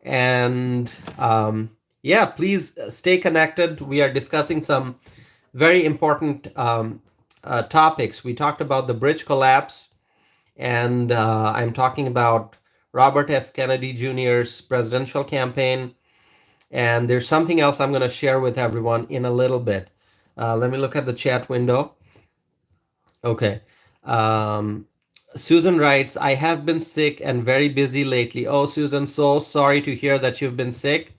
And yeah, please stay connected. We are discussing some very important topics. We talked about the bridge collapse, and I'm talking about Robert F. Kennedy Jr.'s presidential campaign. And there's something else I'm going to share with everyone in a little bit. Let me look at the chat window. Okay. Um, Susan writes, "I have been sick and very busy lately." Oh, Susan, so sorry to hear that you've been sick.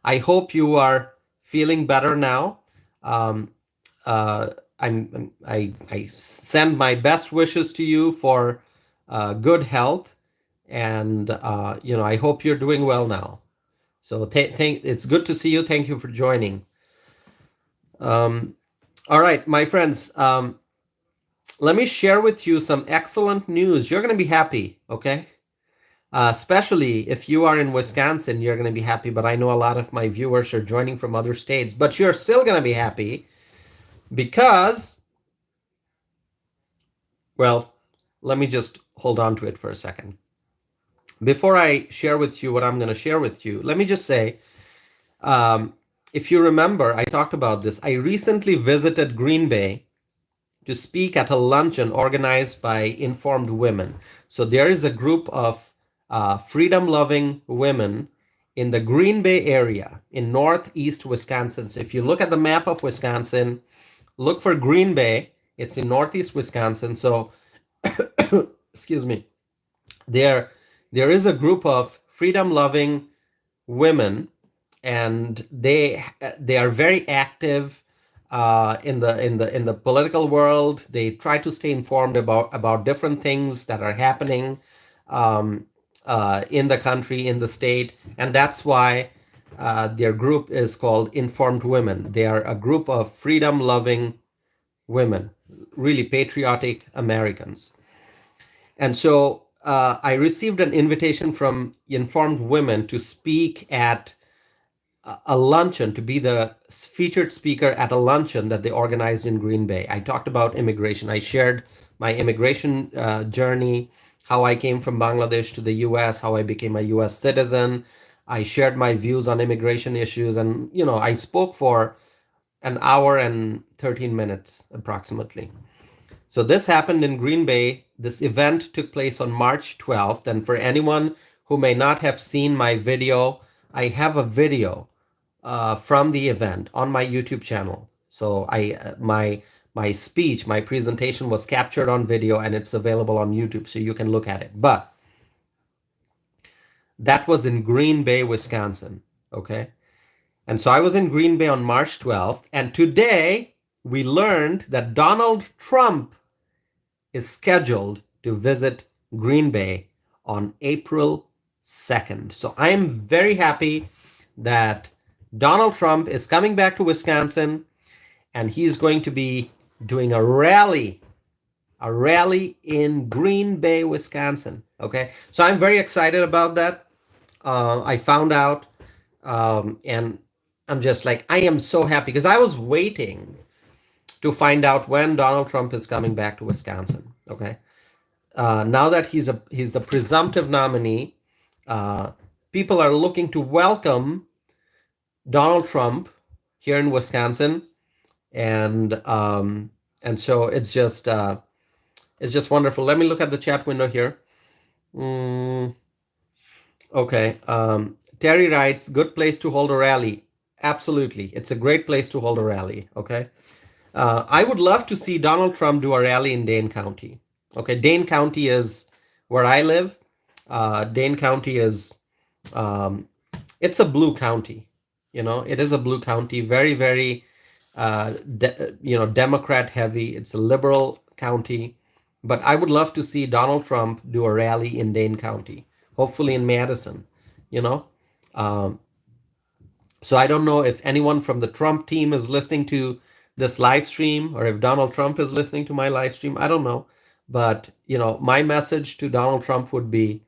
I hope you are feeling better now. Um, uh, I send my best wishes to you for good health, and I hope you're doing well now. So it's good to see you. Thank you for joining. Um, all right, my friends. Let me share with you some excellent news. You're going to be happy, okay? Especially if you are in Wisconsin, you're going to be happy. But I know a lot of my viewers are joining from other states, but you're still going to be happy because, well, let me just hold on to it for a second. Before I share with you what I'm going to share with you, let me just say, if you remember, I talked about this. I recently visited Green Bay to speak at a luncheon organized by Informed Women. So there is a group of freedom-loving women in the Green Bay area in northeast Wisconsin. So if you look at the map of Wisconsin, look for Green Bay. It's in northeast Wisconsin. So, excuse me, there is a group of freedom-loving women, and they are very active in the political world. They try to stay informed about different things that are happening in the country, in the state, and that's why their group is called Informed Women. They are a group of freedom-loving women, really patriotic Americans. And so I received an invitation from Informed Women to speak at a luncheon, to be the featured speaker at a luncheon that they organized in Green Bay. I talked about immigration. I shared my immigration journey, how I came from Bangladesh to the US, how I became a US citizen. I shared my views on immigration issues, and I spoke for an hour and 13 minutes approximately. So this happened in Green Bay. This event took place on March 12th. And for anyone who may not have seen my video, I have a video from the event on my YouTube channel. So my speech, my presentation was captured on video, and it's available on YouTube, so you can look at it. But that was in Green Bay, Wisconsin. Okay. And so I was in Green Bay on March 12th. And today we learned that Donald Trump is scheduled to visit Green Bay on April 2nd. So I am very happy that Donald Trump is coming back to Wisconsin, and he's going to be doing a rally in Green Bay, Wisconsin. Okay, so I'm very excited about that. I found out, and I'm just like, I am so happy because I was waiting to find out when Donald Trump is coming back to Wisconsin. Okay, now that he's the presumptive nominee, people are looking to welcome Donald Trump here in Wisconsin, and so it's just wonderful. Let me look at the chat window here. Okay, Terry writes, "Good place to hold a rally." Absolutely, it's a great place to hold a rally. Okay, I would love to see Donald Trump do a rally in Dane County. Okay, Dane County is where I live. Dane County is it's a blue county. It is a blue county, very, very, Democrat heavy. It's a liberal county, but I would love to see Donald Trump do a rally in Dane County, hopefully in Madison. You know, um, so I don't know if anyone from the Trump team is listening to this live stream, or if Donald Trump is listening to my live stream. I don't know, but my message to Donald Trump would be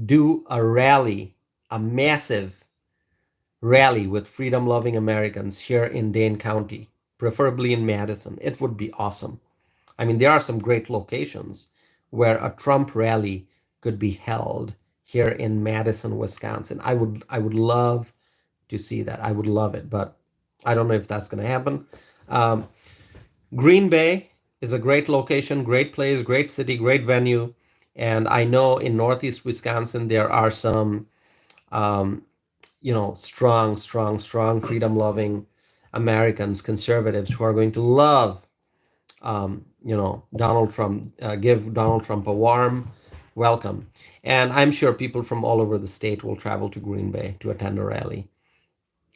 do a rally, a massive rally with freedom loving Americans here in Dane County, preferably in Madison. It would be awesome. I mean, there are some great locations where a Trump rally could be held here in Madison, Wisconsin. I would love to see that. I would love it, but I don't know if that's going to happen. Um, Green Bay is a great location, great place, great city, great venue. And I know in Northeast Wisconsin, there are some um, strong, strong, strong freedom loving Americans, conservatives who are going to love, Donald Trump, give Donald Trump a warm welcome. And I'm sure people from all over the state will travel to Green Bay to attend a rally.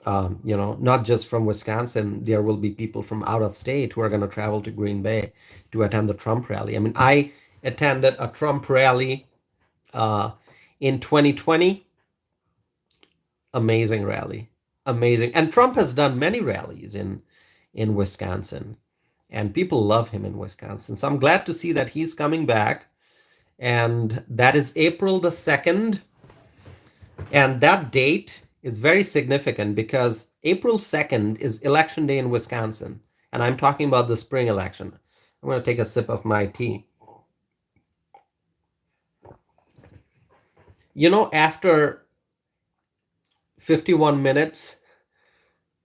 Not just from Wisconsin, there will be people from out of state who are going to travel to Green Bay to attend the Trump rally. I mean, I attended a Trump rally uh, in 2020. Amazing rally, amazing. And Trump has done many rallies in Wisconsin, and people love him in Wisconsin. So I'm glad to see that he's coming back, and that is April the 2nd. And that date is very significant because April 2nd is election day in Wisconsin, and I'm talking about the spring election. I'm going to take a sip of my tea. After 51 minutes,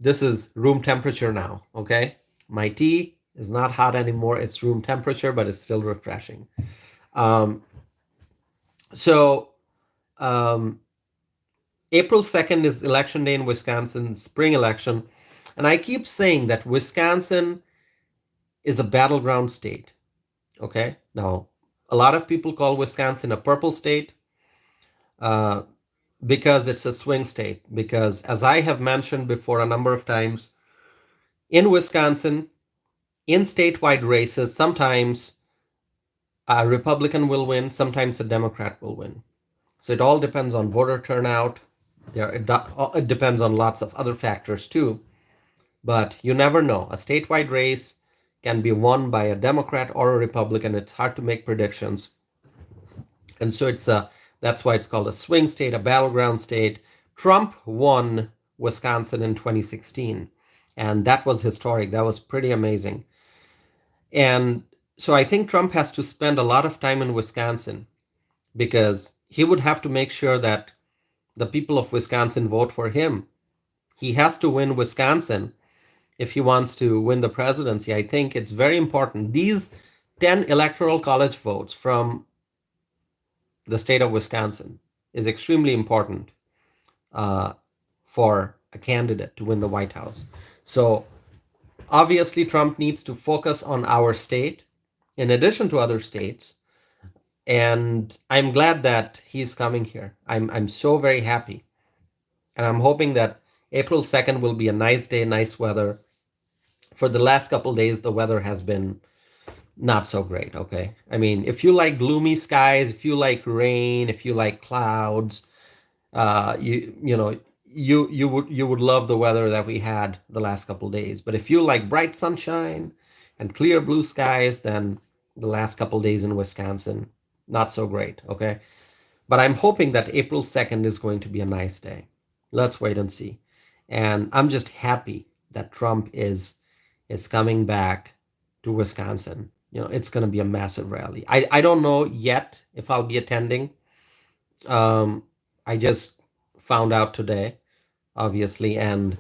this is room temperature now, okay? My tea is not hot anymore. It's room temperature, but it's still refreshing. Um, so April 2nd is election day in Wisconsin, spring election. And I keep saying that Wisconsin is a battleground state, okay? Now, a lot of people call Wisconsin a purple state. Because it's a swing state. Because as I have mentioned before a number of times, in Wisconsin, in statewide races, sometimes a Republican will win, sometimes a Democrat will win. So it all depends on voter turnout. It depends on lots of other factors too. But you never know. A statewide race can be won by a Democrat or a Republican. It's hard to make predictions. And so that's why it's called a swing state, a battleground state. Trump won Wisconsin in 2016, and that was historic. That was pretty amazing. And so I think Trump has to spend a lot of time in Wisconsin because he would have to make sure that the people of Wisconsin vote for him. He has to win Wisconsin if he wants to win the presidency. I think it's very important. These 10 electoral college votes from the state of Wisconsin is extremely important for a candidate to win the White House. So obviously, Trump needs to focus on our state in addition to other states. And I'm glad that he's coming here. I'm so very happy. And I'm hoping that April 2nd will be a nice day, nice weather. For the last couple days, the weather has been not so great, okay? I mean, if you like gloomy skies, if you like rain, if you like clouds, you would love the weather that we had the last couple days. But if you like bright sunshine and clear blue skies, then the last couple days in Wisconsin, not so great, okay? But I'm hoping that April 2nd is going to be a nice day. Let's wait and see. And I'm just happy that Trump is coming back to Wisconsin. It's going to be a massive rally. I don't know yet if I'll be attending. I just found out today, obviously, and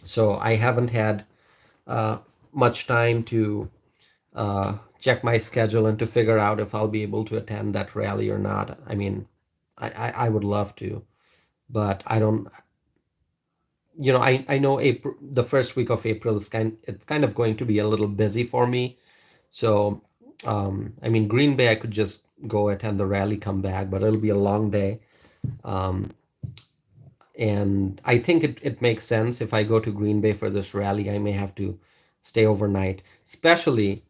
so I haven't had much time to check my schedule and to figure out if I'll be able to attend that rally or not. I mean, I would love to, but I don't. I know April, the first week of April is it's kind of going to be a little busy for me. So, I mean, Green Bay, I could just go attend the rally, come back, but it'll be a long day. And I think it makes sense. If I go to Green Bay for this rally, I may have to stay overnight. Especially,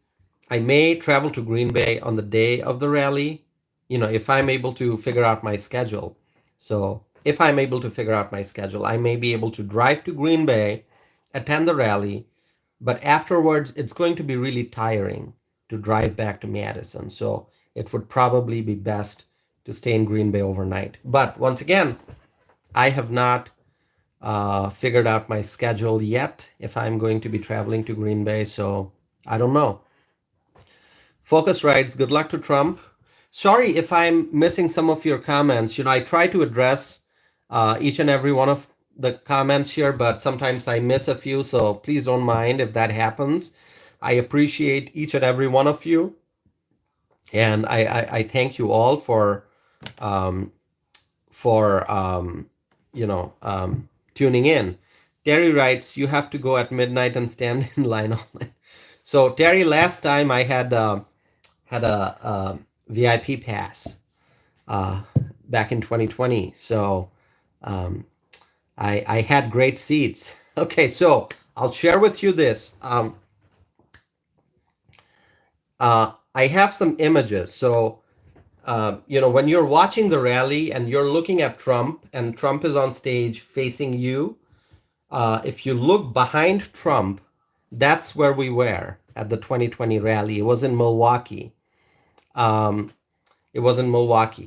I may travel to Green Bay on the day of the rally, if I'm able to figure out my schedule. So if I'm able to figure out my schedule, I may be able to drive to Green Bay, attend the rally, but afterwards it's going to be really tiring to drive back to Madison. So it would probably be best to stay in Green Bay overnight. But once again, I have not figured out my schedule yet if I'm going to be traveling to Green Bay. So I don't know. Focus writes, good luck to Trump. Sorry if I'm missing some of your comments. I try to address each and every one of the comments here, but sometimes I miss a few. So please don't mind if that happens. I appreciate each and every one of you. And I thank you all um, for tuning in. Terry writes, you have to go at midnight and stand in line all night. So Terry, last time I had a VIP pass back in 2020. So I had great seats. Okay, so I'll share with you this. I have some images. So when you're watching the rally and you're looking at Trump and Trump is on stage facing you, if you look behind Trump, that's where we were at the 2020 rally. It was in Milwaukee.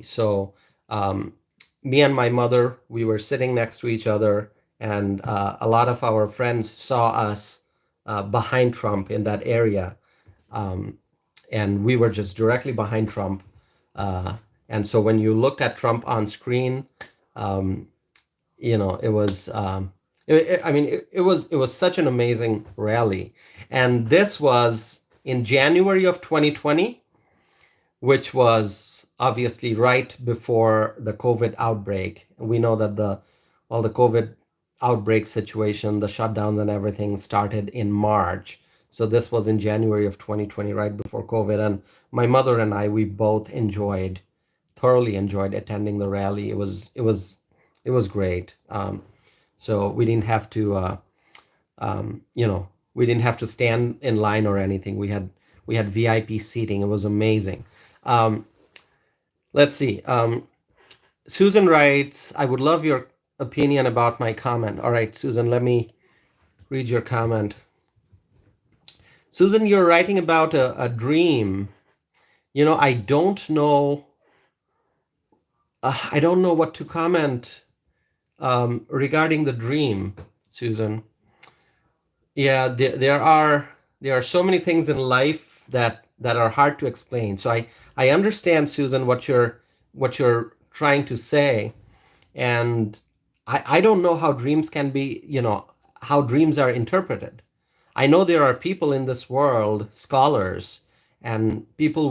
So me and my mother, we were sitting next to each other, and a lot of our friends saw us behind Trump in that area. And we were just directly behind Trump. And so when you looked at Trump on screen, it was, it was such an amazing rally. And this was in January of 2020, which was obviously right before the COVID outbreak. We know that all the COVID outbreak situation, the shutdowns and everything started in March. So this was in January of 2020, right before COVID. And my mother and I, we both thoroughly enjoyed attending the rally. It was great. So we didn't have to, we didn't have to stand in line or anything. We had VIP seating. It was amazing. Let's see. Susan writes, I would love your opinion about my comment. All right, Susan, let me read your comment. Susan, you're writing about a dream. I don't know. I don't know what to comment regarding the dream, Susan. Yeah, there are so many things in life that are hard to explain. So I understand, Susan, what you're trying to say, and I don't know how dreams can be, how dreams are interpreted. I know there are people in this world, scholars, and people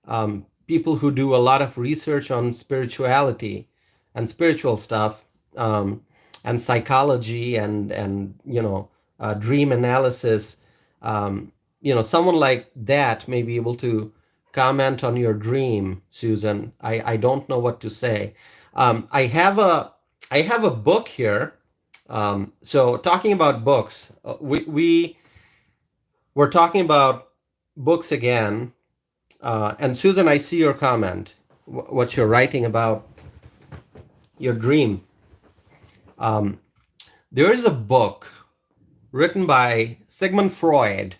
who do a lot of research on spirituality and spiritual stuff, and psychology and dream analysis. Someone like that may be able to comment on your dream, Susan. I don't know what to say. I have a book here. So talking about books, we're talking about books again. And Susan, I see your comment, what you're writing about your dream. There is a book written by Sigmund Freud.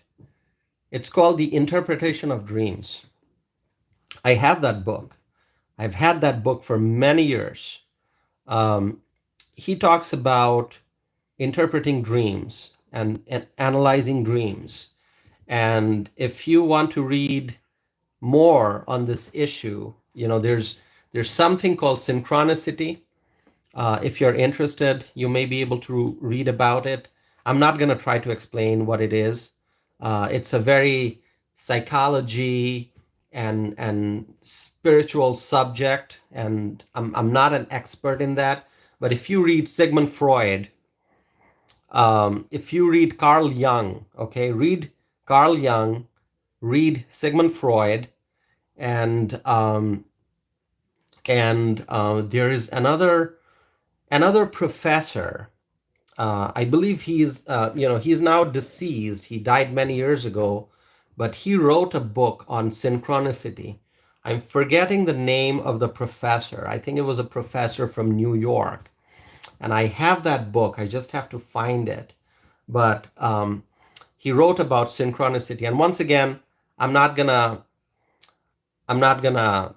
It's called The Interpretation of Dreams. I have that book. I've had that book for many years. He talks about interpreting dreams and analyzing dreams. And if you want to read more on this issue, there's something called synchronicity. If you're interested, you may be able to read about it. I'm not going to try to explain what it is. It's a very psychology and spiritual subject, and I'm not an expert in that. But if you read Sigmund Freud, if you read Carl Jung, okay, read Carl Jung, read Sigmund Freud, and there is another another professor. I believe he's now deceased. He died many years ago, but he wrote a book on synchronicity. I'm forgetting the name of the professor. I think it was a professor from New York, and I have that book. I just have to find it. But he wrote about synchronicity. And once again, I'm not gonna I'm not gonna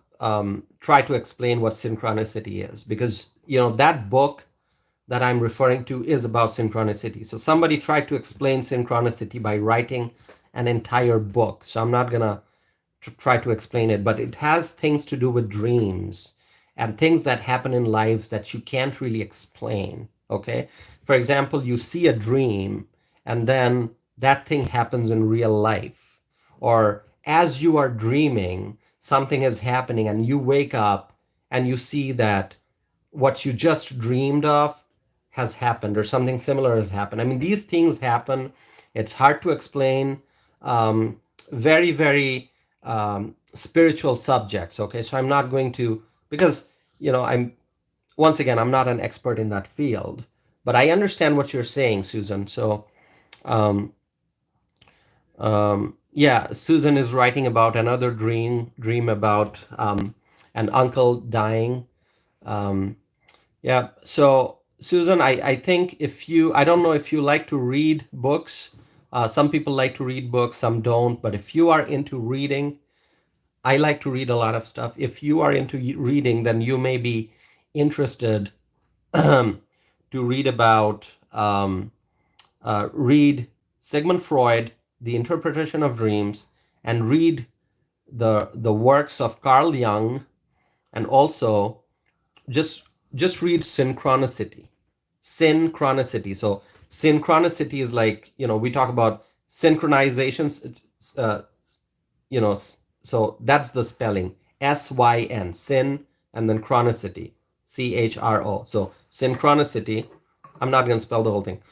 try to explain what synchronicity is, because that book that I'm referring to is about synchronicity. So somebody tried to explain synchronicity by writing an entire book. So I'm not gonna try to explain it, but it has things to do with dreams and things that happen in lives that you can't really explain. Okay. For example, you see a dream and then that thing happens in real life. Or as you are dreaming, something is happening and you wake up and you see that what you just dreamed of has happened, or something similar has happened. I mean, these things happen. It's hard to explain. Very, very spiritual subjects. Okay, so I'm not going to, because I'm once again, I'm not an expert in that field, but I understand what you're saying, Susan. So um, yeah, Susan is writing about another dream about an uncle dying. Um, Yeah. So, Susan, I think I don't know if you like to read books. Some people like to read books, some don't. But if you are into reading, I like to read a lot of stuff. If you are into reading, then you may be interested to read about, read Sigmund Freud, The Interpretation of Dreams, and read the works of Carl Jung, and also just read synchronicity. So synchronicity is like, we talk about synchronizations, uh, so that's the spelling, SYN, syn, and then chronicity, CHRO. So synchronicity, I'm not going to spell the whole thing.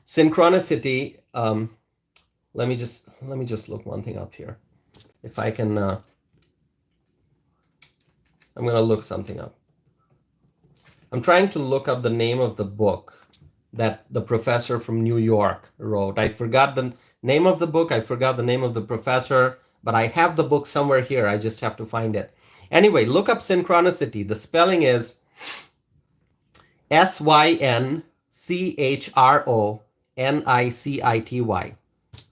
Synchronicity, let me just look one thing up here. If I can, I'm going to look something up. I'm trying to look up the name of the book that the professor from New York wrote. I forgot the name of the book. I forgot the name of the professor, but I have the book somewhere here. I just have to find it. Anyway, look up synchronicity. The spelling is SYNCHRONICITY.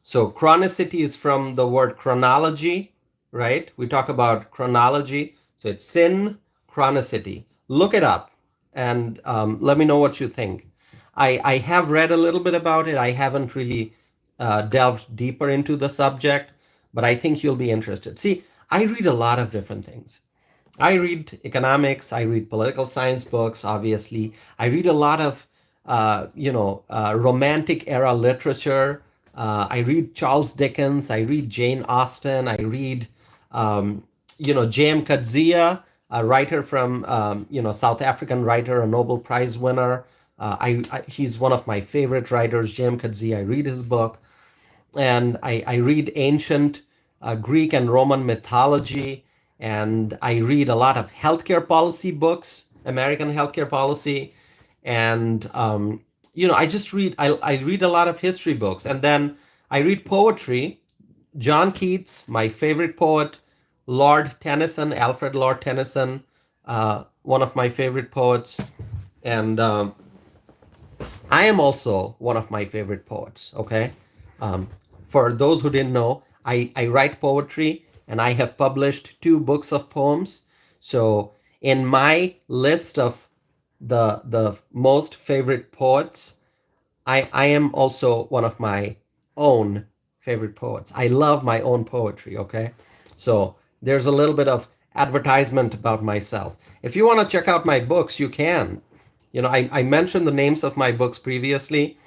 So chronicity is from the word chronology, right? We talk about chronology. So it's synchronicity. Look it up and let me know what you think. I have read a little bit about it. I haven't really delved deeper into the subject, but I think you'll be interested. See, I read a lot of different things. I read economics. I read political science books, obviously. I read a lot of, romantic era literature. I read Charles Dickens. I read Jane Austen. I read, J.M. Coetzee, a writer from, South African writer, a Nobel Prize winner. He's one of my favorite writers, J.M. Coetzee. I read his book. And I read ancient Greek and Roman mythology, and I read a lot of healthcare policy books, American healthcare policy, and I just read. I read a lot of history books, and then I read poetry. John Keats, my favorite poet, Lord Tennyson, Alfred Lord Tennyson, one of my favorite poets, and I am also one of my favorite poets. Okay. Um, for those who didn't know, I write poetry and I have published 2 books of poems. So in my list of the most favorite poets, I am also one of my own favorite poets. I love my own poetry, okay? So there's a little bit of advertisement about myself. If you want to check out my books, you can. I mentioned the names of my books previously.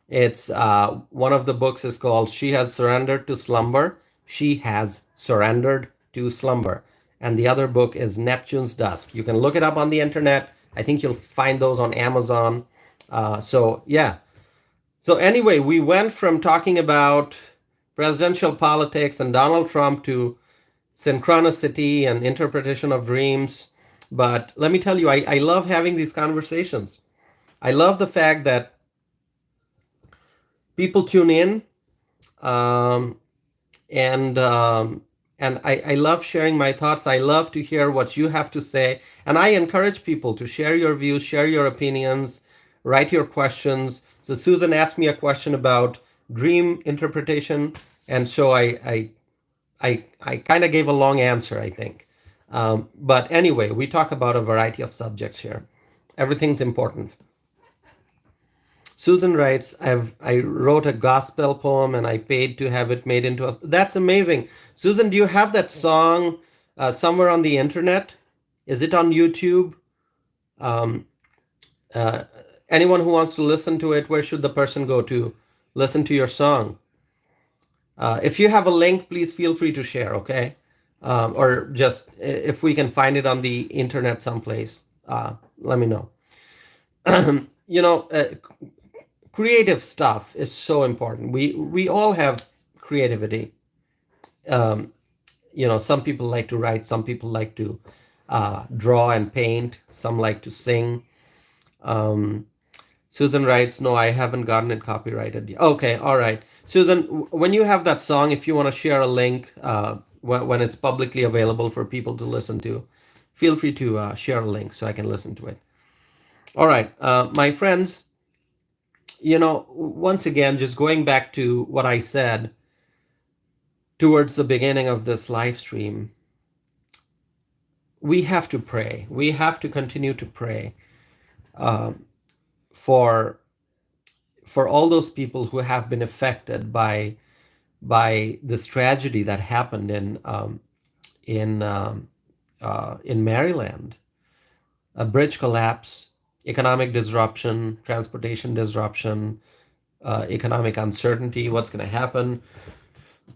It's one of the books is called She Has Surrendered to Slumber. She Has Surrendered to Slumber. And the other book is Neptune's Dusk. You can look it up on the internet. I think you'll find those on Amazon. So, yeah. So, anyway, we went from talking about presidential politics and Donald Trump to synchronicity and interpretation of dreams. But let me tell you, I love having these conversations. I love the fact that people tune in, um, and I love sharing my thoughts. I love to hear what you have to say, and I encourage people to share your views, share your opinions, write your questions. So Susan asked me a question about dream interpretation, and so I kind of gave a long answer, I think. But anyway, we talk about a variety of subjects here. Everything's important. Susan writes, I wrote a gospel poem and I paid to have it made into a. That's amazing. Susan, do you have that song somewhere on the internet? Is it on YouTube? Um, uh, Anyone who wants to listen to it, where should the person go to listen to your song? If you have a link, please feel free to share, okay? Or just if we can find it on the internet someplace, let me know. You know, creative stuff is so important. We all have creativity. Um, you know, some people like to write, some people like to draw and paint, some like to sing. Um, Susan writes, no, I haven't gotten it copyrighted yet. Okay, all right. Susan, when you have that song, if you want to share a link when it's publicly available for people to listen to, feel free to share a link so I can listen to it. All right, my friends, you know, once again, just going back to what I said towards the beginning of this live stream, we have to pray. We have to continue to pray um, for all those people who have been affected by this tragedy that happened in Maryland. A bridge collapse, economic disruption, transportation disruption, economic uncertainty. What's going to happen?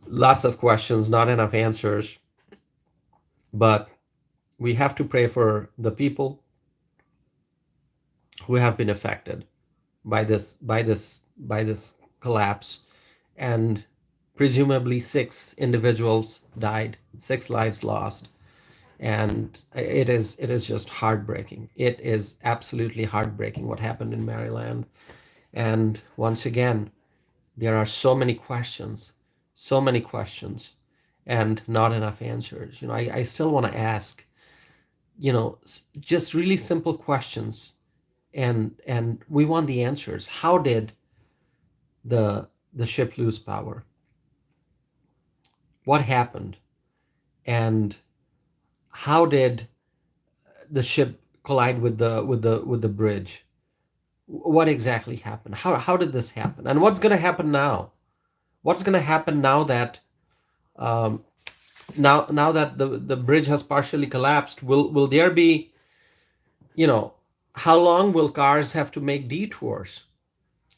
Lots of questions, not enough answers. But we have to pray for the people who have been affected by this collapse, and presumably 6 individuals died, 6 lives lost, and it is just heartbreaking. It is absolutely heartbreaking what happened in Maryland. And once again, there are so many questions, and not enough answers. You know, I still want to ask, you know, just really simple questions, and we want the answers. How did the ship lose power? What happened? And how did the ship collide with the bridge? What exactly happened? How did this happen? And what's going to happen now? What's going to happen now that um, now that the bridge has partially collapsed? Will there be, you know, how long will cars have to make detours?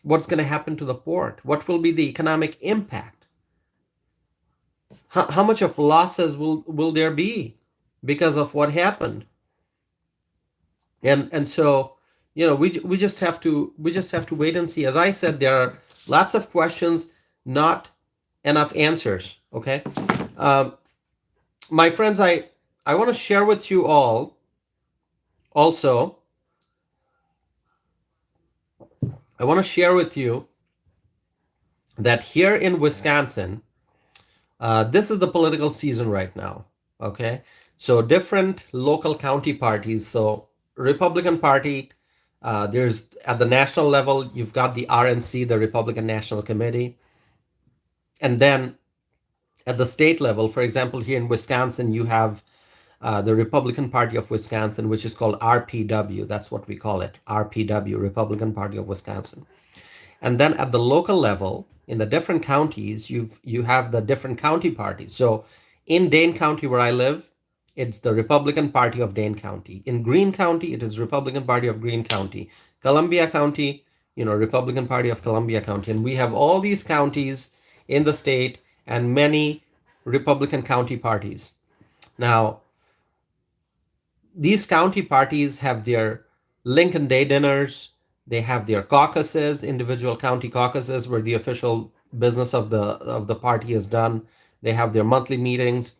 What's going to happen to the port? What will be the economic impact? How much of losses will there be because of what happened? And so, you know, we just have to wait and see. As I said, there are lots of questions, not enough answers. Okay, my friends, I want to share with you all also. I want to share with you that here in Wisconsin, this is the political season right now. Okay, so different local county parties. So Republican Party, there's at the national level, you've got the RNC, the Republican National Committee, and then at the state level, for example, here in Wisconsin, you have the Republican Party of Wisconsin, which is called RPW. That's what we call it, RPW, Republican Party of Wisconsin. And then at the local level, in the different counties, you have the different county parties. So in Dane County, where I live, it's the Republican Party of Dane County. In Greene County, it is Republican Party of Greene County. Columbia County, you know, Republican Party of Columbia County. And we have all these counties in the state and many Republican county parties. Now, these county parties have their Lincoln Day dinners. They have their caucuses, individual county caucuses, where the official business of the party is done. They have their monthly meetings.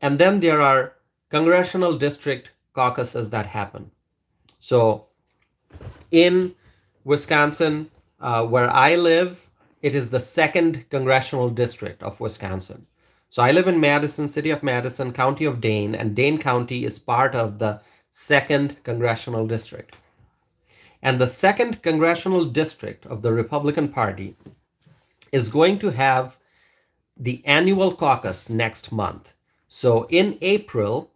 And then there are congressional district caucuses that happen. So In Wisconsin, where I live, it is the second congressional district of Wisconsin. So I live in Madison, city of Madison, county of Dane, and Dane County is part of the second congressional district. And the second congressional district of the Republican Party is going to have the annual caucus next month. So in April,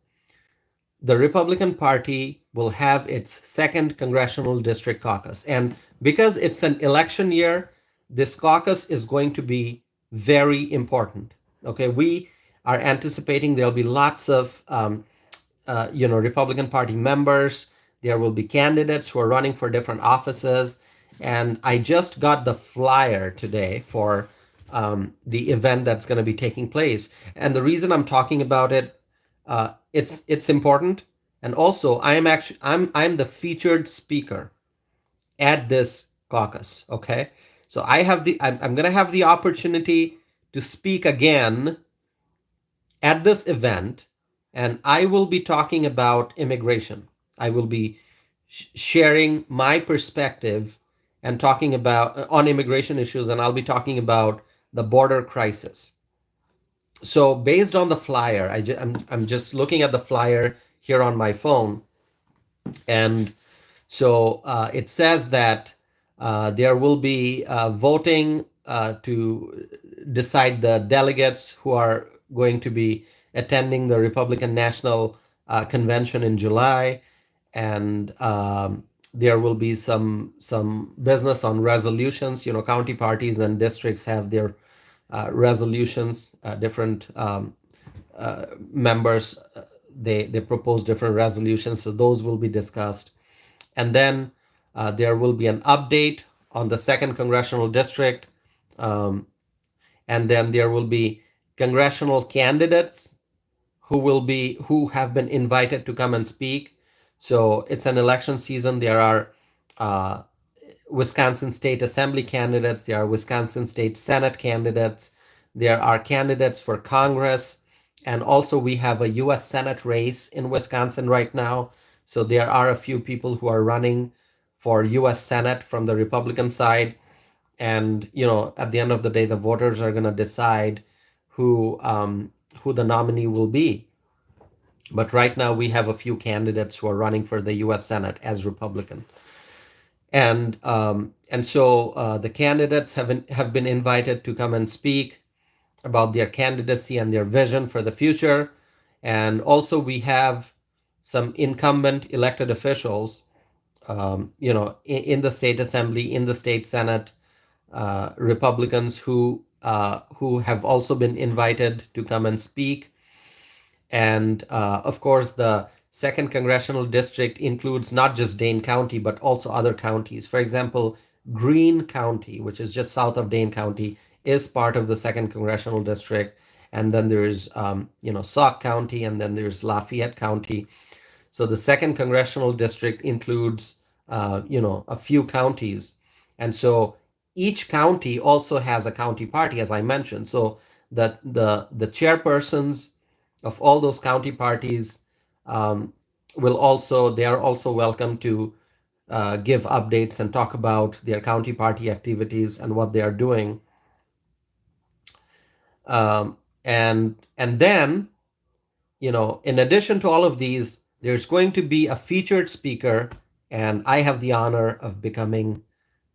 the Republican Party will have its second congressional district caucus. And because it's an election year, this caucus is going to be very important. Okay, we are anticipating there'll be lots of Republican Party members. There will be candidates who are running for different offices. And I just got the flyer today for the event that's going to be taking place. And the reason I'm talking about it, it's important. And also, I'm the featured speaker at this caucus. Okay, so I'm going to have the opportunity to speak again at this event, and I will be talking about immigration. I will be sharing my perspective and talking about on immigration issues, and I'll be talking about the border crisis. So based on the flyer, I'm just looking at the flyer here on my phone, and so it says that there will be voting to decide the delegates who are going to be attending the Republican National Convention in July, and there will be some business on resolutions. County parties and districts have their resolutions. Different members they propose different resolutions, so those will be discussed. And then there will be an update on the second congressional district. Um, and then there will be congressional candidates who have been invited to come and speak. So it's an election season. There are uh, Wisconsin State Assembly candidates. There are Wisconsin State Senate candidates. There are candidates for Congress. And also we have a U.S. Senate race in Wisconsin right now. So there are a few people who are running for U.S. Senate from the Republican side. And, at the end of the day, the voters are going to decide who the nominee will be. But right now we have a few candidates who are running for the U.S. Senate as Republican. And so the candidates have been invited to come and speak about their candidacy and their vision for the future. And also we have some incumbent elected officials, in the state assembly, in the state senate, Republicans who have also been invited to come and speak. And of course, the second congressional district includes not just Dane County, but also other counties. For example, Greene County, which is just south of Dane County, is part of the second congressional district. And then there's, Sauk County, and then there's Lafayette County. So the second congressional district includes, a few counties. And so each county also has a county party, as I mentioned. So the chairpersons of all those county parties they are also welcome to give updates and talk about their county party activities and what they are doing. And then, in addition to all of these, there's going to be a featured speaker, and I have the honor of becoming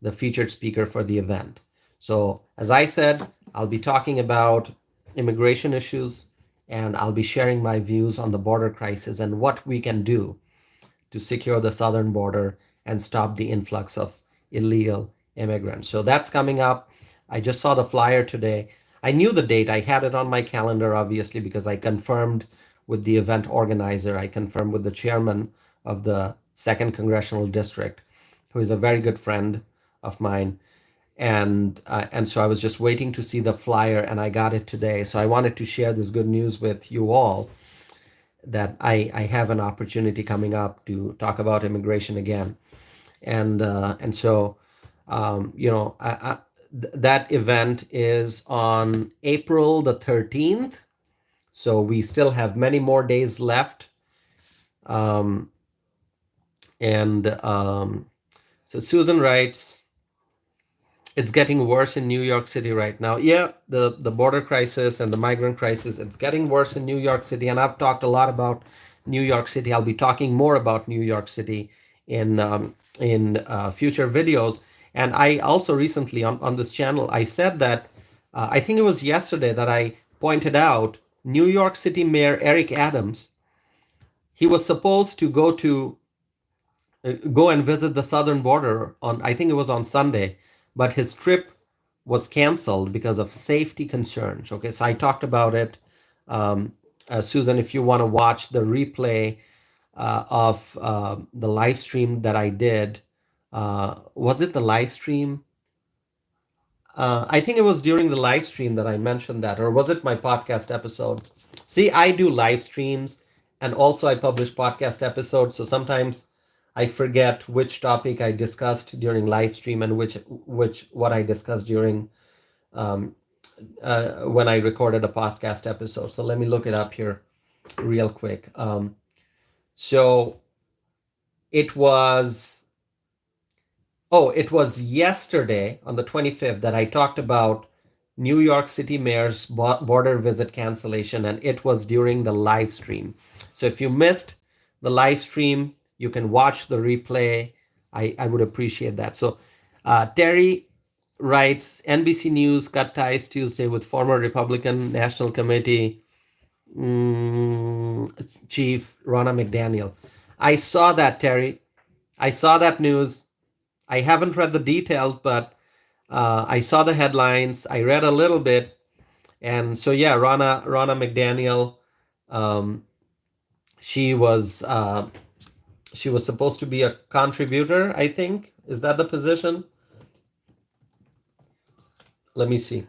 the featured speaker for the event. So, as I said, I'll be talking about immigration issues, and I'll be sharing my views on the border crisis and what we can do to secure the southern border and stop the influx of illegal immigrants. So that's coming up. I just saw the flyer today. I knew the date. I had it on my calendar, obviously, because I confirmed with the event organizer. I confirmed with the chairman of the second congressional district, who is a very good friend of mine. And so I was just waiting to see the flyer, and I got it today. So I wanted to share this good news with you all, that I have an opportunity coming up to talk about immigration again. And so that event is on April the 13th. So we still have many more days left. Um, and So Susan writes, it's getting worse in New York City right now. Yeah, the border crisis and the migrant crisis, it's getting worse in New York City. And I've talked a lot about New York City. I'll be talking more about New York City in future videos. And I also recently on this channel, I said that I think it was yesterday that I pointed out New York City Mayor Eric Adams. He was supposed to go and visit the southern border on, I think it was on Sunday, but his trip was canceled because of safety concerns. Okay, so I talked about it. Susan, if you want to watch the replay of the live stream that I did, was it the live stream? I think it was during the live stream that I mentioned that, or was it my podcast episode? See, I do live streams and also I publish podcast episodes. So sometimes I forget which topic I discussed during live stream and which what I discussed during um, when I recorded a podcast episode. So let me look it up here real quick. So it was it was yesterday on the 25th that I talked about New York City Mayor's border visit cancellation, and it was during the live stream. So if you missed the live stream, you can watch the replay. I would appreciate that. So Terry writes, NBC News cut ties Tuesday with former Republican National Committee Chief Ronna McDaniel. I saw that, Terry. I saw that news. I haven't read the details, but I saw the headlines. I read a little bit, and so yeah, Ronna McDaniel, um, she was supposed to be a contributor. I think, is that the position? Let me see.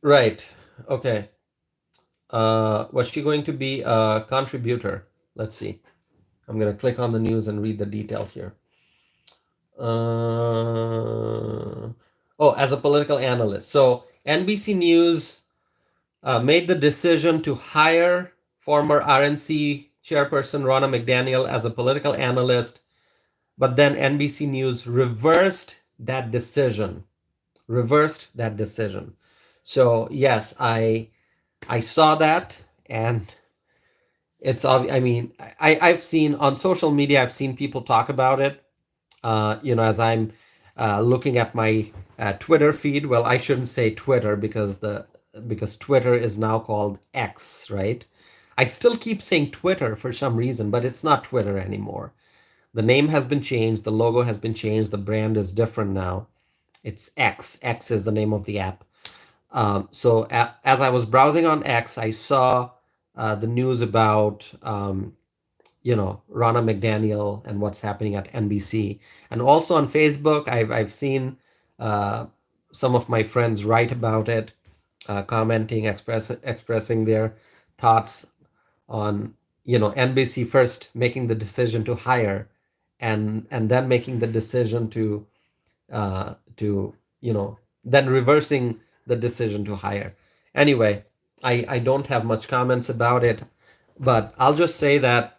Right. Okay. Was she going to be a contributor? Let's see. I'm going to click on the news and read the details here. As a political analyst. So NBC News made the decision to hire former RNC chairperson Ronna McDaniel as a political analyst, but then NBC News reversed that decision. So yes, I saw that, and it's obvious. I mean, I've seen on social media, I've seen people talk about it. As I'm looking at my Twitter feed. Well, I shouldn't say Twitter because Twitter is now called X, right? I still keep saying Twitter for some reason, but it's not Twitter anymore. The name has been changed, the logo has been changed, the brand is different now. It's X. X is the name of the app. As I was browsing on X, I saw the news about Ronna McDaniel and what's happening at NBC. And also on Facebook, I've seen some of my friends write about it, commenting, expressing their thoughts on NBC first making the decision to hire, and then making the decision to then reversing the decision to hire. Anyway, I don't have much comments about it, but I'll just say that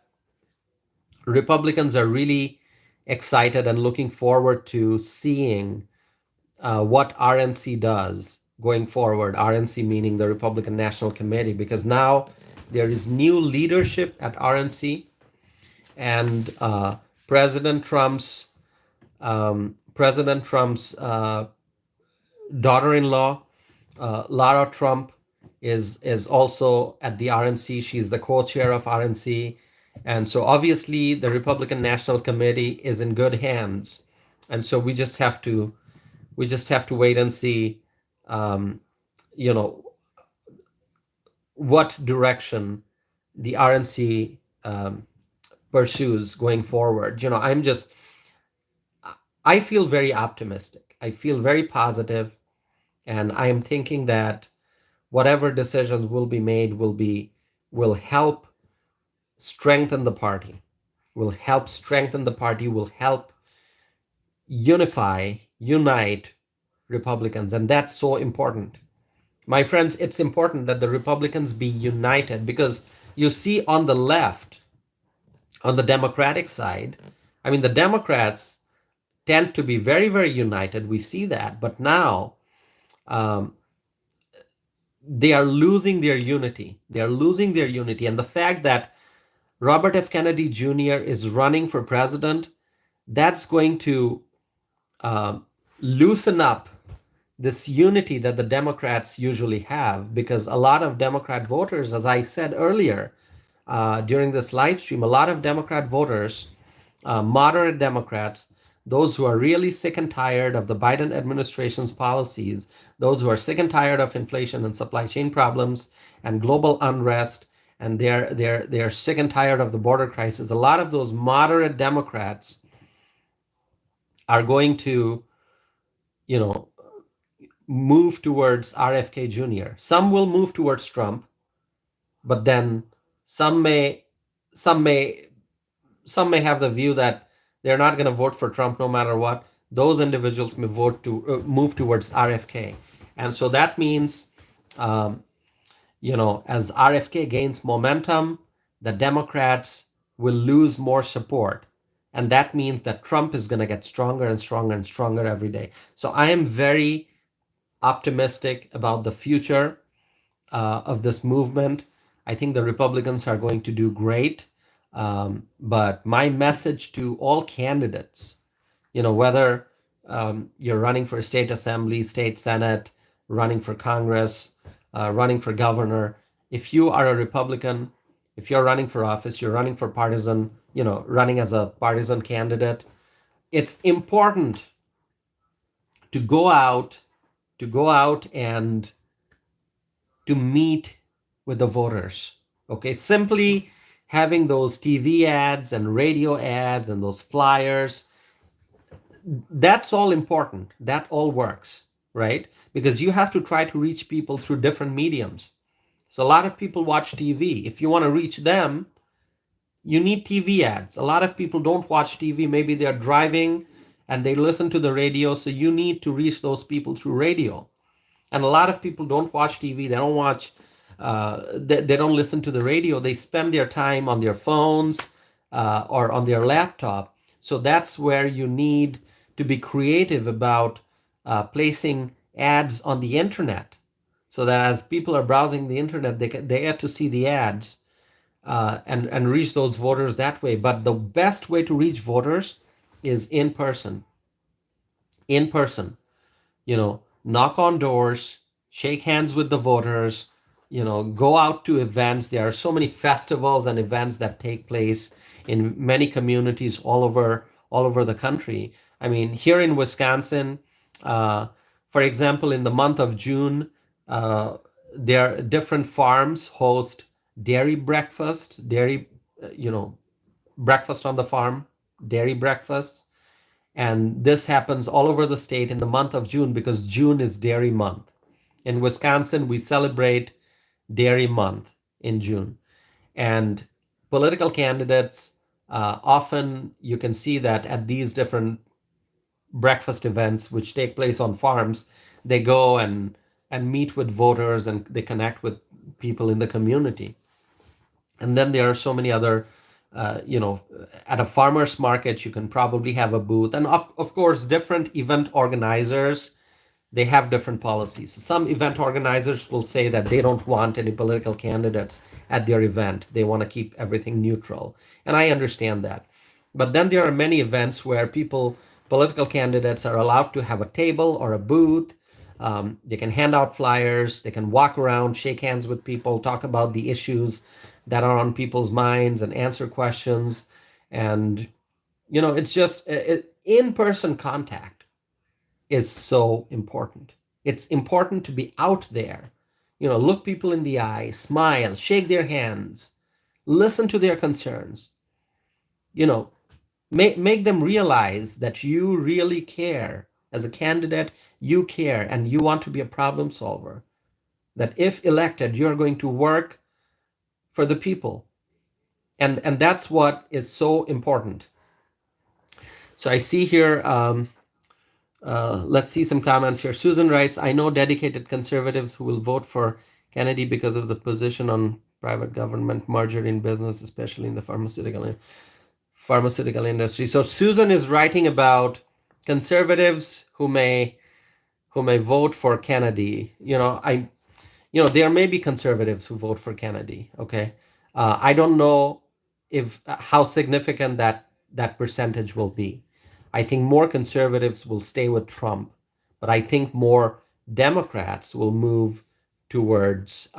Republicans are really excited and looking forward to seeing what RNC does going forward. RNC meaning the Republican National Committee, because now there is new leadership at RNC, and President Trump's daughter-in-law, Lara Trump, is also at the RNC. She's the co-chair of RNC. And so obviously the Republican National Committee is in good hands. And so we just have to wait and see, what direction the RNC pursues going forward. I feel very optimistic. I feel very positive, and I am thinking that whatever decisions will be made will help strengthen the party, will help unite Republicans. And that's so important. My friends, it's important that the Republicans be united, because you see on the left, on the Democratic side, I mean, the Democrats tend to be very, very united. We see that. But now um, they are losing their unity. They are losing their unity. And the fact that Robert F. Kennedy Jr. is running for president, that's going to um, loosen up this unity that the Democrats usually have, because a lot of Democrat voters, as I said earlier during this live stream, a lot of Democrat voters, moderate Democrats, those who are really sick and tired of the Biden administration's policies, those who are sick and tired of inflation and supply chain problems and global unrest, and they're sick and tired of the border crisis. A lot of those moderate Democrats are going to, you know, move towards RFK Jr. Some will move towards Trump, but then some may some may some may have the view that they're not going to vote for Trump no matter what. Those individuals may vote to move towards RFK, and so that means, um, as RFK gains momentum, the Democrats will lose more support, and that means that Trump is going to get stronger and stronger and stronger every day. So I am very optimistic about the future of this movement. I think the Republicans are going to do great. But my message to all candidates, whether you're running for state assembly, state senate, running for Congress, running for governor, if you are a Republican, if you're running for office, you're running for partisan, running as a partisan candidate, it's important to go out, and to meet with the voters. Okay, simply having those TV ads and radio ads and those flyers, that's all important. That all works, right? Because you have to try to reach people through different mediums. So a lot of people watch TV. If you want to reach them, you need TV ads. A lot of people don't watch TV. Maybe they're driving and they listen to the radio. So you need to reach those people through radio. And a lot of people don't watch TV. They don't watch. They don't listen to the radio. They spend their time on their phones or on their laptop. So that's where you need to be creative about placing ads on the internet, so that as people are browsing the internet, they get to see the ads and reach those voters that way. But the best way to reach voters is in person. In person, knock on doors, shake hands with the voters, go out to events. There are so many festivals and events that take place in many communities all over the country. I mean, here in Wisconsin, for example, in the month of June, there are different farms host dairy breakfast, breakfast on the farm, dairy breakfasts. And this happens all over the state in the month of June, because June is dairy month. In Wisconsin, we celebrate dairy month in June. And political candidates, often you can see that at these different breakfast events, which take place on farms, they go and meet with voters, and they connect with people in the community. And then there are so many other, at a farmer's market, you can probably have a booth. And of course, different event organizers, they have different policies. Some event organizers will say that they don't want any political candidates at their event. They want to keep everything neutral. And I understand that. But then there are many events where political candidates are allowed to have a table or a booth. They can hand out flyers, they can walk around, shake hands with people, talk about the issues that are on people's minds and answer questions. And, it's just in-person contact is so important. It's important to be out there, look people in the eye, smile, shake their hands, listen to their concerns, make them realize that you really care. As a candidate, you care and you want to be a problem solver. That if elected, you're going to work for the people. And that's what is so important. So I see here, let's see some comments here. Susan writes, I know dedicated conservatives who will vote for Kennedy because of the position on private government merger in business, especially in the pharmaceutical. pharmaceutical industry. So Susan is writing about conservatives who may vote for Kennedy. There may be conservatives who vote for Kennedy. Okay, I don't know if how significant that percentage will be. I think more conservatives will stay with Trump, but I think more Democrats will move towards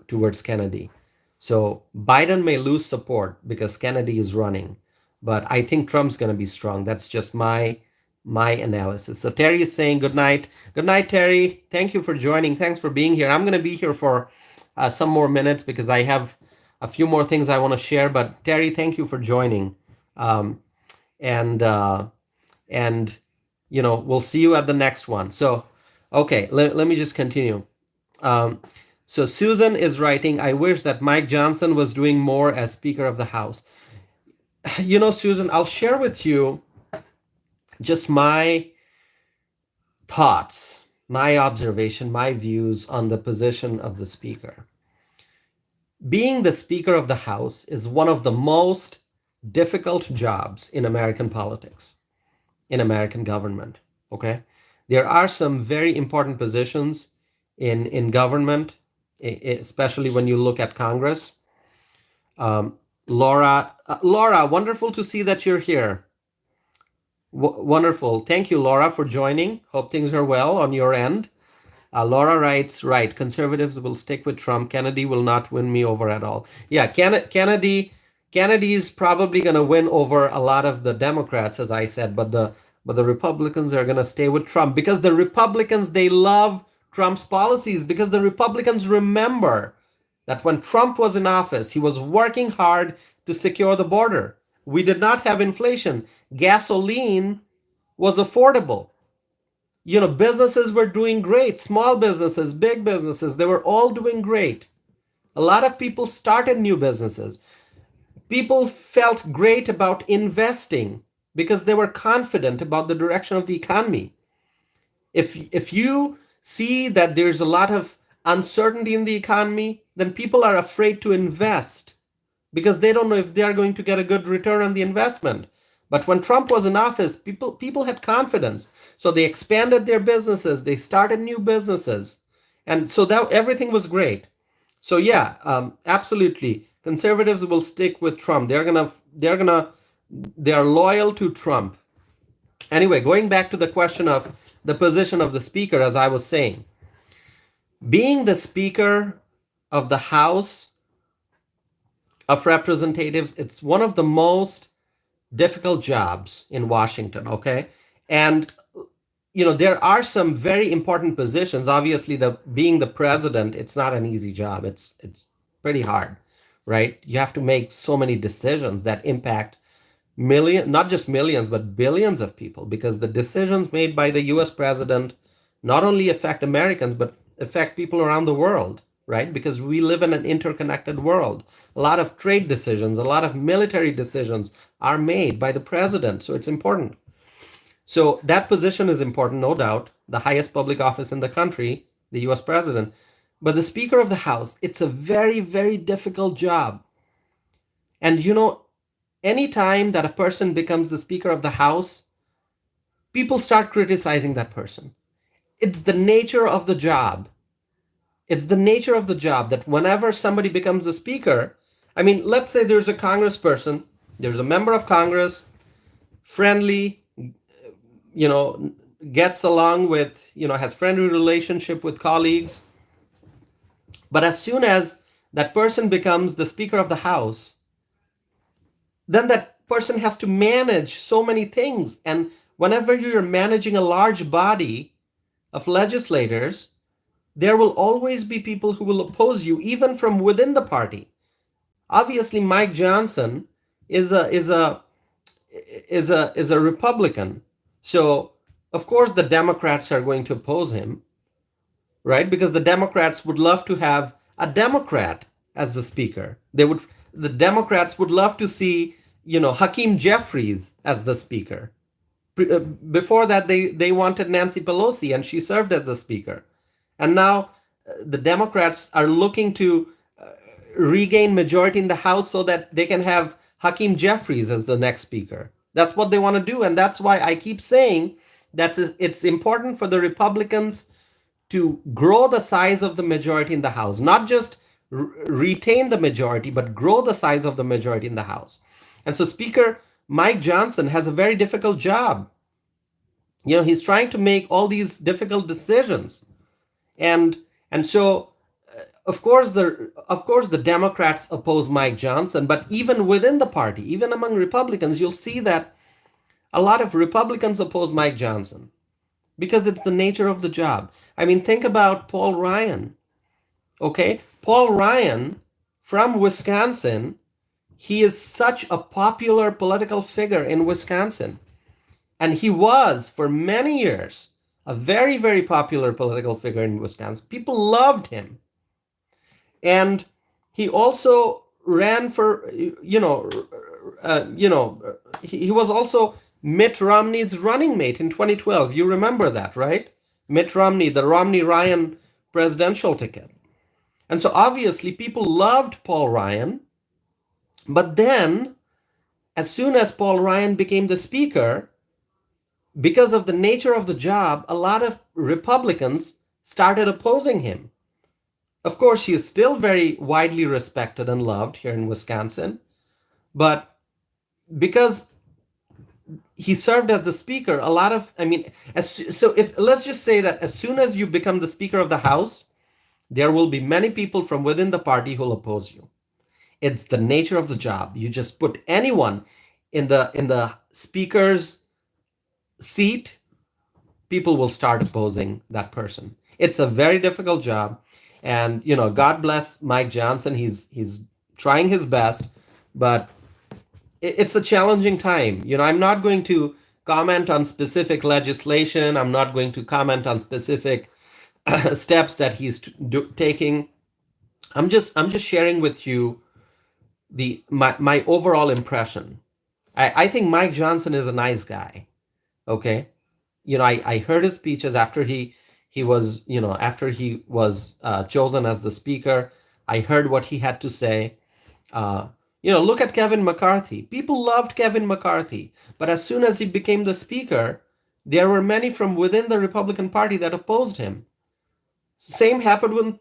towards Kennedy. So Biden may lose support because Kennedy is running, but I think Trump's going to be strong. That's just my analysis. So Terry is saying good night. Good night, Terry. Thank you for joining. Thanks for being here. I'm going to be here for some more minutes because I have a few more things I want to share. But Terry, thank you for joining. Um, and we'll see you at the next one. So, okay, let me just continue. Um, so Susan is writing, I wish that Mike Johnson was doing more as Speaker of the House. Susan, I'll share with you just my thoughts, my observation, my views on the position of the Speaker. Being the Speaker of the House is one of the most difficult jobs in American politics, in American government. Okay, there are some very important positions in government, especially when you look at Congress. Laura, wonderful to see that you're here. Wonderful. Thank you, Laura, for joining. Hope things are well on your end. Laura writes, right, conservatives will stick with Trump. Kennedy will not win me over at all. Yeah, Kennedy is probably going to win over a lot of the Democrats, as I said, but the Republicans are going to stay with Trump because the Republicans, they love Trump's policies, because the Republicans remember that when Trump was in office, he was working hard to secure the border. We did not have inflation. Gasoline was affordable. Businesses were doing great. Small businesses, big businesses, they were all doing great. A lot of people started new businesses. People felt great about investing because they were confident about the direction of the economy. If you see that there's a lot of uncertainty in the economy, then people are afraid to invest because they don't know if they are going to get a good return on the investment. But when Trump was in office, people had confidence. So they expanded their businesses, they started new businesses. And so that everything was great. So yeah, absolutely. Conservatives will stick with Trump. They are loyal to Trump. Anyway, going back to the question of the position of the Speaker, as I was saying, being the Speaker of the House of Representatives, it's one of the most difficult jobs in Washington, okay? And there are some very important positions. Obviously, being the president, it's not an easy job. It's pretty hard, right? You have to make so many decisions that impact not just millions, but billions of people, because the decisions made by the US president not only affect Americans, but affect people around the world, right? Because we live in an interconnected world. A lot of trade decisions, a lot of military decisions are made by the president. So it's important. So that position is important, no doubt. The highest public office in the country, the US president. But the Speaker of the House, it's a very, very difficult job. And anytime that a person becomes the Speaker of the House, people start criticizing that person. It's the nature of the job. It's the nature of the job that whenever somebody becomes the Speaker, let's say there's a congressperson, there's a member of Congress, friendly, gets along with, has friendly relationship with colleagues. But as soon as that person becomes the Speaker of the House, then that person has to manage so many things. And whenever you're managing a large body of legislators, there will always be people who will oppose you, even from within the party. Obviously, Mike Johnson is a Republican. So, of course, the Democrats are going to oppose him, right? Because the Democrats would love to have a Democrat as the Speaker. The Democrats would love to see, Hakeem Jeffries as the Speaker. Before that, they wanted Nancy Pelosi, and she served as the Speaker. And now the Democrats are looking to regain majority in the House so that they can have Hakeem Jeffries as the next speaker. That's what they want to do. And that's why I keep saying that it's important for the Republicans to grow the size of the majority in the House, not just retain the majority, but grow the size of the majority in the House. And so Speaker Mike Johnson has a very difficult job. He's trying to make all these difficult decisions. And so of course the Democrats oppose Mike Johnson, but even within the party, even among Republicans, you'll see that a lot of Republicans oppose Mike Johnson because it's the nature of the job. I mean, think about Paul Ryan. Okay, Paul Ryan from Wisconsin, he is such a popular political figure in Wisconsin. And he was, for many years, a very, very popular political figure in Wisconsin. People loved him. And he also ran for, he was also Mitt Romney's running mate in 2012. You remember that, right? Mitt Romney, the Romney-Ryan presidential ticket. And so obviously people loved Paul Ryan. But then, as soon as Paul Ryan became the speaker, because of the nature of the job, a lot of Republicans started opposing him. Of course, he is still very widely respected and loved here in Wisconsin, but because he served as the speaker, let's just say that as soon as you become the Speaker of the House, there will be many people from within the party who will oppose you. It's the nature of the job. You just put anyone in the speaker's seat, people will start opposing that person. It's a very difficult job. And, God bless Mike Johnson. He's trying his best, but it's a challenging time. I'm not going to comment on specific legislation. I'm not going to comment on specific steps that he's taking. I'm just sharing with you my overall impression. I think Mike Johnson is a nice guy. Okay. I heard his speeches after he was chosen as the speaker. I heard what he had to say. Look at Kevin McCarthy. People loved Kevin McCarthy, but as soon as he became the speaker, there were many from within the Republican Party that opposed him. Same happened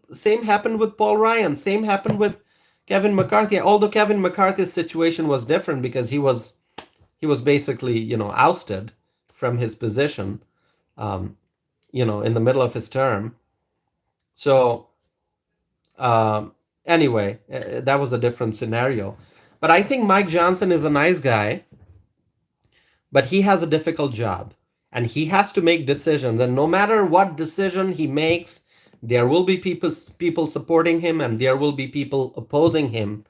with Paul Ryan. Same happened with Kevin McCarthy. Although Kevin McCarthy's situation was different because he was basically ousted from his position, in the middle of his term. So anyway, that was a different scenario. But I think Mike Johnson is a nice guy, but he has a difficult job and he has to make decisions. And no matter what decision he makes, there will be people supporting him and there will be people opposing him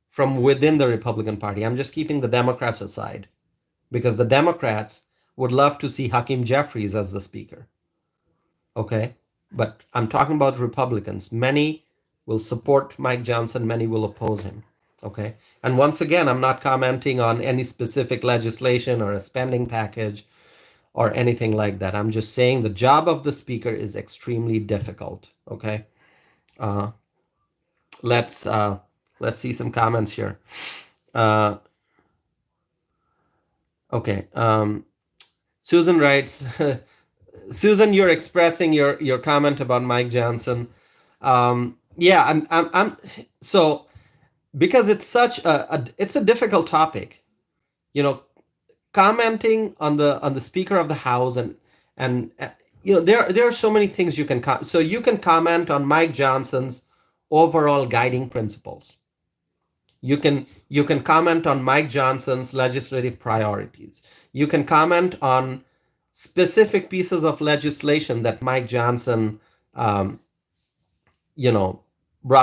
from within the Republican Party. I'm just keeping the Democrats aside because the Democrats would love to see Hakeem Jeffries as the speaker. Okay? But I'm talking about Republicans. Many will support Mike Johnson, many will oppose him. Okay? And once again, I'm not commenting on any specific legislation or a spending package or anything like that. I'm just saying the job of the speaker is extremely difficult. Okay? Let's see some comments here. Okay. Susan writes, Susan, you're expressing your comment about Mike Johnson. Yeah, I'm so because it's such it's a difficult topic, commenting on the Speaker of the House and there are so many things you can so you can comment on Mike Johnson's overall guiding principles. You can comment on Mike Johnson's legislative priorities. You can comment on specific pieces of legislation that Mike Johnson, brought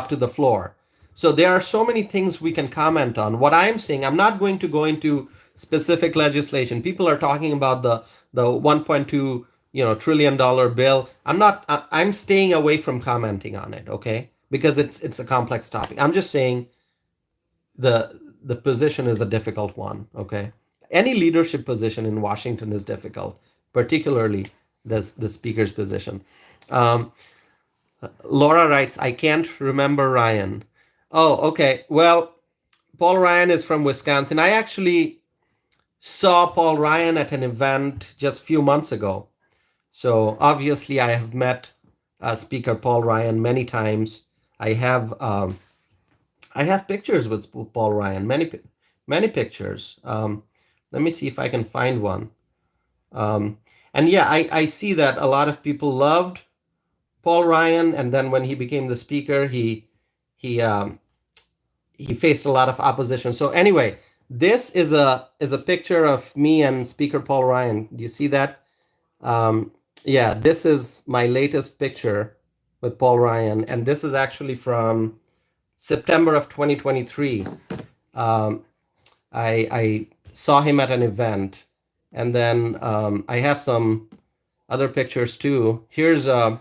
to the floor. So there are so many things we can comment on. What I'm saying, I'm not going to go into specific legislation. People are talking about the 1.2 trillion dollar bill. I'm staying away from commenting on it, okay? Because it's a complex topic. I'm just saying the position is a difficult one, okay? Any leadership position in Washington is difficult, particularly the speaker's position. Laura writes, I can't remember Ryan. Oh, okay. Well, Paul Ryan is from Wisconsin. I actually saw Paul Ryan at an event just a few months ago. So obviously, I have met Speaker Paul Ryan many times. I have I have pictures with Paul Ryan, many pictures. Let me see if I can find one. Um, and yeah, I see that a lot of people loved Paul Ryan, and then when he became the speaker, he he faced a lot of opposition. So anyway, this is a picture of me and Speaker Paul Ryan. Do you see that? Um, yeah, this is my latest picture with Paul Ryan, and this is actually from September of 2023. Um, I saw him at an event, and then I have some other pictures too. Here's a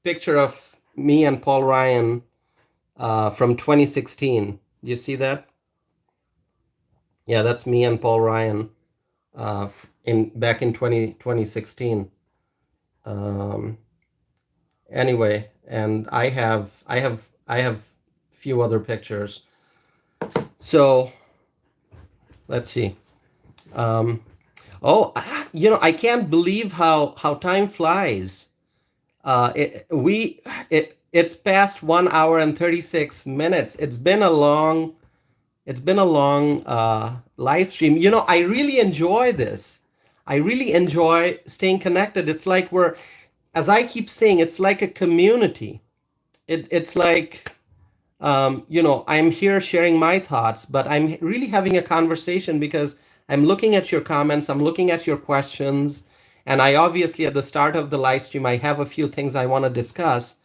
picture of me and Paul Ryan from 2016. Do you see that? Yeah, that's me and Paul Ryan in back in 2016. Um, anyway, and I have few other pictures. So let's see. Um, oh, I can't believe how time flies. It's past 1 hour and 36 minutes. It's been a long live stream. I really enjoy this. I really enjoy staying connected. It's like as I keep saying, it's like a community. It's like I'm here sharing my thoughts, but I'm really having a conversation because I'm looking at your comments, I'm looking at your questions, and I obviously at the start of the live stream I have a few things I want to discuss,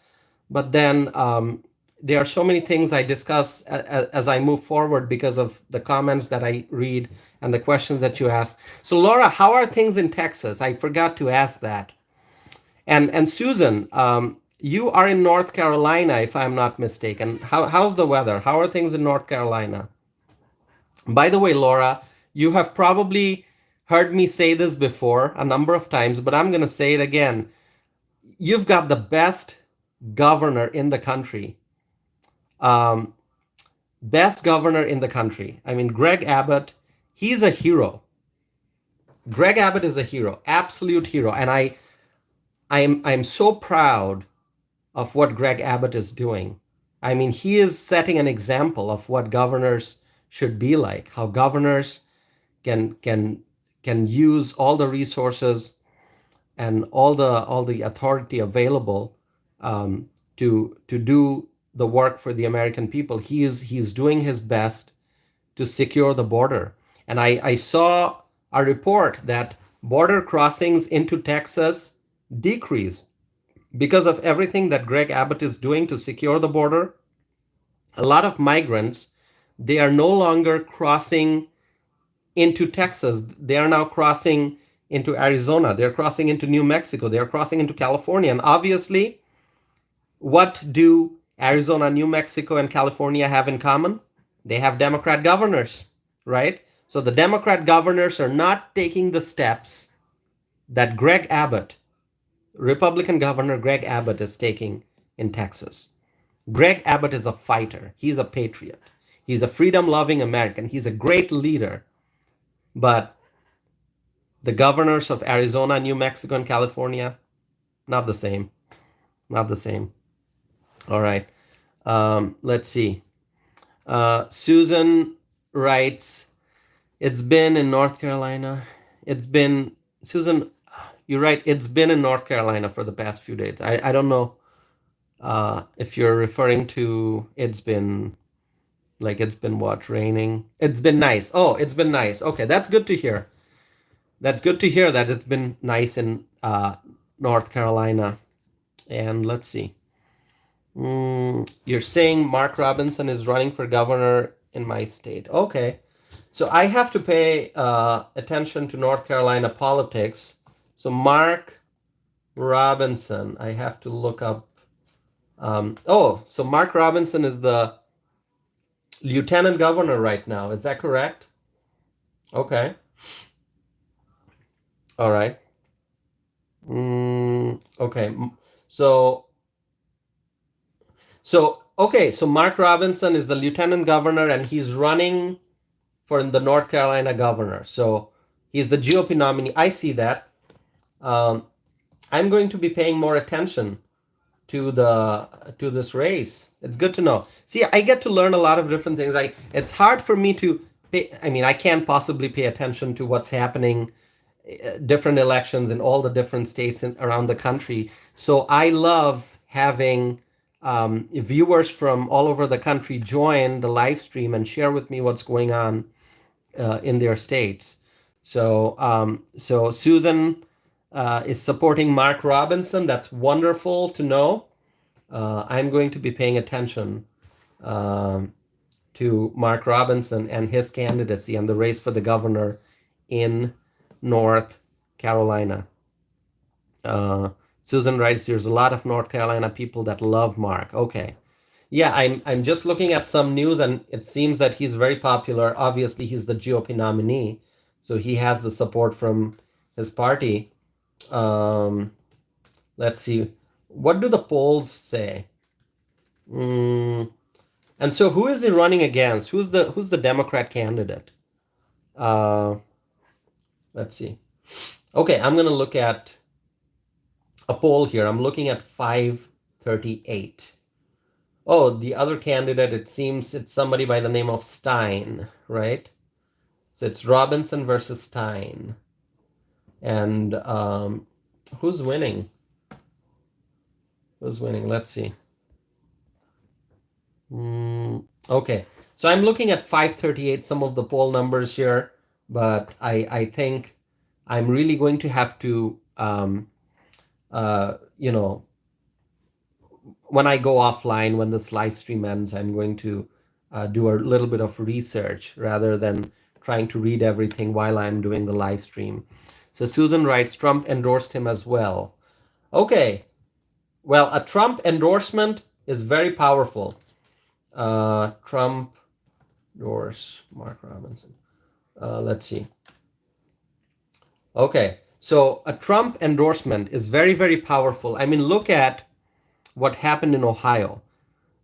but then there are so many things I discuss as I move forward because of the comments that I read and the questions that you ask. So Laura, how are things in Texas? I forgot to ask that. And Susan, you are in North Carolina, if I'm not mistaken. How's the weather? How are things in North Carolina? By the way, Laura, you have probably heard me say this before a number of times, but I'm going to say it again. You've got the best governor in the country. Um, Best governor in the country. I mean, Greg Abbott, he's a hero. Greg Abbott is a hero, absolute hero. And I'm so proud of what Greg Abbott is doing. I mean, he is setting an example of what governors should be like, how governors can use all the resources and all the authority available to do the work for the American people. He's doing his best to secure the border. And I saw a report that border crossings into Texas decreased because of everything that Greg Abbott is doing to secure the border. A lot of migrants, they are no longer crossing into Texas. They are now crossing into Arizona. They're crossing into New Mexico. They're crossing into California. And obviously, what do Arizona, New Mexico, and California have in common? They have Democrat governors, right? So the Democrat governors are not taking the steps that Greg Abbott, Republican Governor Greg Abbott, is taking in Texas. Greg Abbott is a fighter. He's a patriot. He's a freedom-loving American. He's a great leader. But the governors of Arizona, New Mexico, and California, not the same. Not the same. All right. Let's see. Susan writes, it's been in North Carolina. It's been, Susan, you're right. It's been in North Carolina for the past few days. I don't know if you're referring to it's been what, raining? It's been nice. Oh, it's been nice. Okay, that's good to hear. That's good to hear that it's been nice in North Carolina. And let's see. You're saying Mark Robinson is running for governor in my state. Okay. So I have to pay attention to North Carolina politics. So Mark Robinson, I have to look up. So Mark Robinson is the lieutenant governor right now. Is that correct? Okay. All right. Okay. So Okay, so Mark Robinson is the lieutenant governor and he's running for the North Carolina governor. So he's the GOP nominee. I see that. Um, I'm going to be paying more attention to this race. It's good to know. See, I get to learn a lot of different things. It's hard for me to pay. I mean, I can't possibly pay attention to what's happening, different elections in all the different states around the country. So I love having viewers from all over the country join the live stream and share with me what's going on in their states. So Susan is supporting Mark Robinson. That's wonderful to know. I'm going to be paying attention um, to Mark Robinson and his candidacy and the race for the governor in North Carolina. Uh, Susan writes, there's a lot of North Carolina people that love Mark. Okay. Yeah, I'm just looking at some news and it seems that he's very popular. Obviously, he's the GOP nominee, so he has the support from his party. Um, let's see. What do the polls say? Mm, and so who is he running against? Who's the Democrat candidate? Uh, let's see. Okay, I'm gonna look at a poll here. I'm looking at 538. Oh, the other candidate, it seems it's somebody by the name of Stein, right? So it's Robinson versus Stein. And who's winning? Who's winning? Let's see. Okay, so I'm looking at 538, some of the poll numbers here, but I think I'm really going to have to, you know, when I go offline, when this live stream ends, I'm going to do a little bit of research rather than trying to read everything while I'm doing the live stream. So Susan writes, Trump endorsed him as well. Okay, well, a Trump endorsement is very powerful. Trump endorse Mark Robinson. Let's see. Okay, so a Trump endorsement is very, very powerful. I mean, look at what happened in Ohio.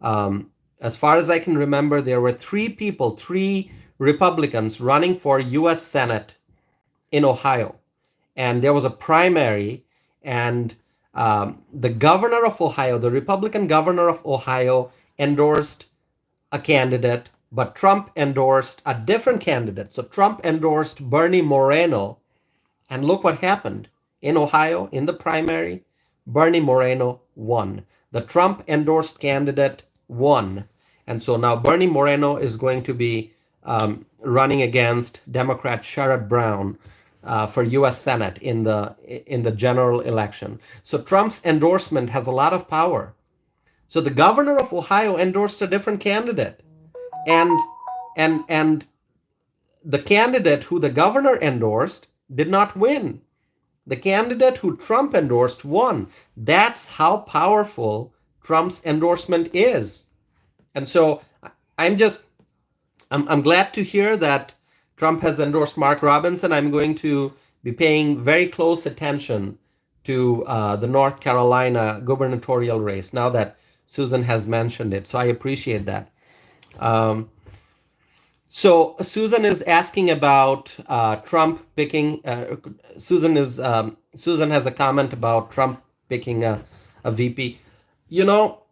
As far as I can remember, there were three Republicans running for U.S. Senate in Ohio. And there was a primary, and the governor of Ohio, the Republican governor of Ohio, endorsed a candidate, but Trump endorsed a different candidate. So Trump endorsed Bernie Moreno. And look what happened in Ohio in the primary. Bernie Moreno won. The Trump endorsed candidate won. And so now Bernie Moreno is going to be running against Democrat Sherrod Brown for U.S. Senate in the general election. So Trump's endorsement has a lot of power. So the governor of Ohio endorsed a different candidate, and the candidate who the governor endorsed did not win. The candidate who Trump endorsed won. That's how powerful Trump's endorsement is. And so I'm glad to hear that Trump has endorsed Mark Robinson. I'm going to be paying very close attention to the North Carolina gubernatorial race now that Susan has mentioned it. So I appreciate that. So Susan is asking about Trump picking. Susan has a comment about Trump picking a VP. You know,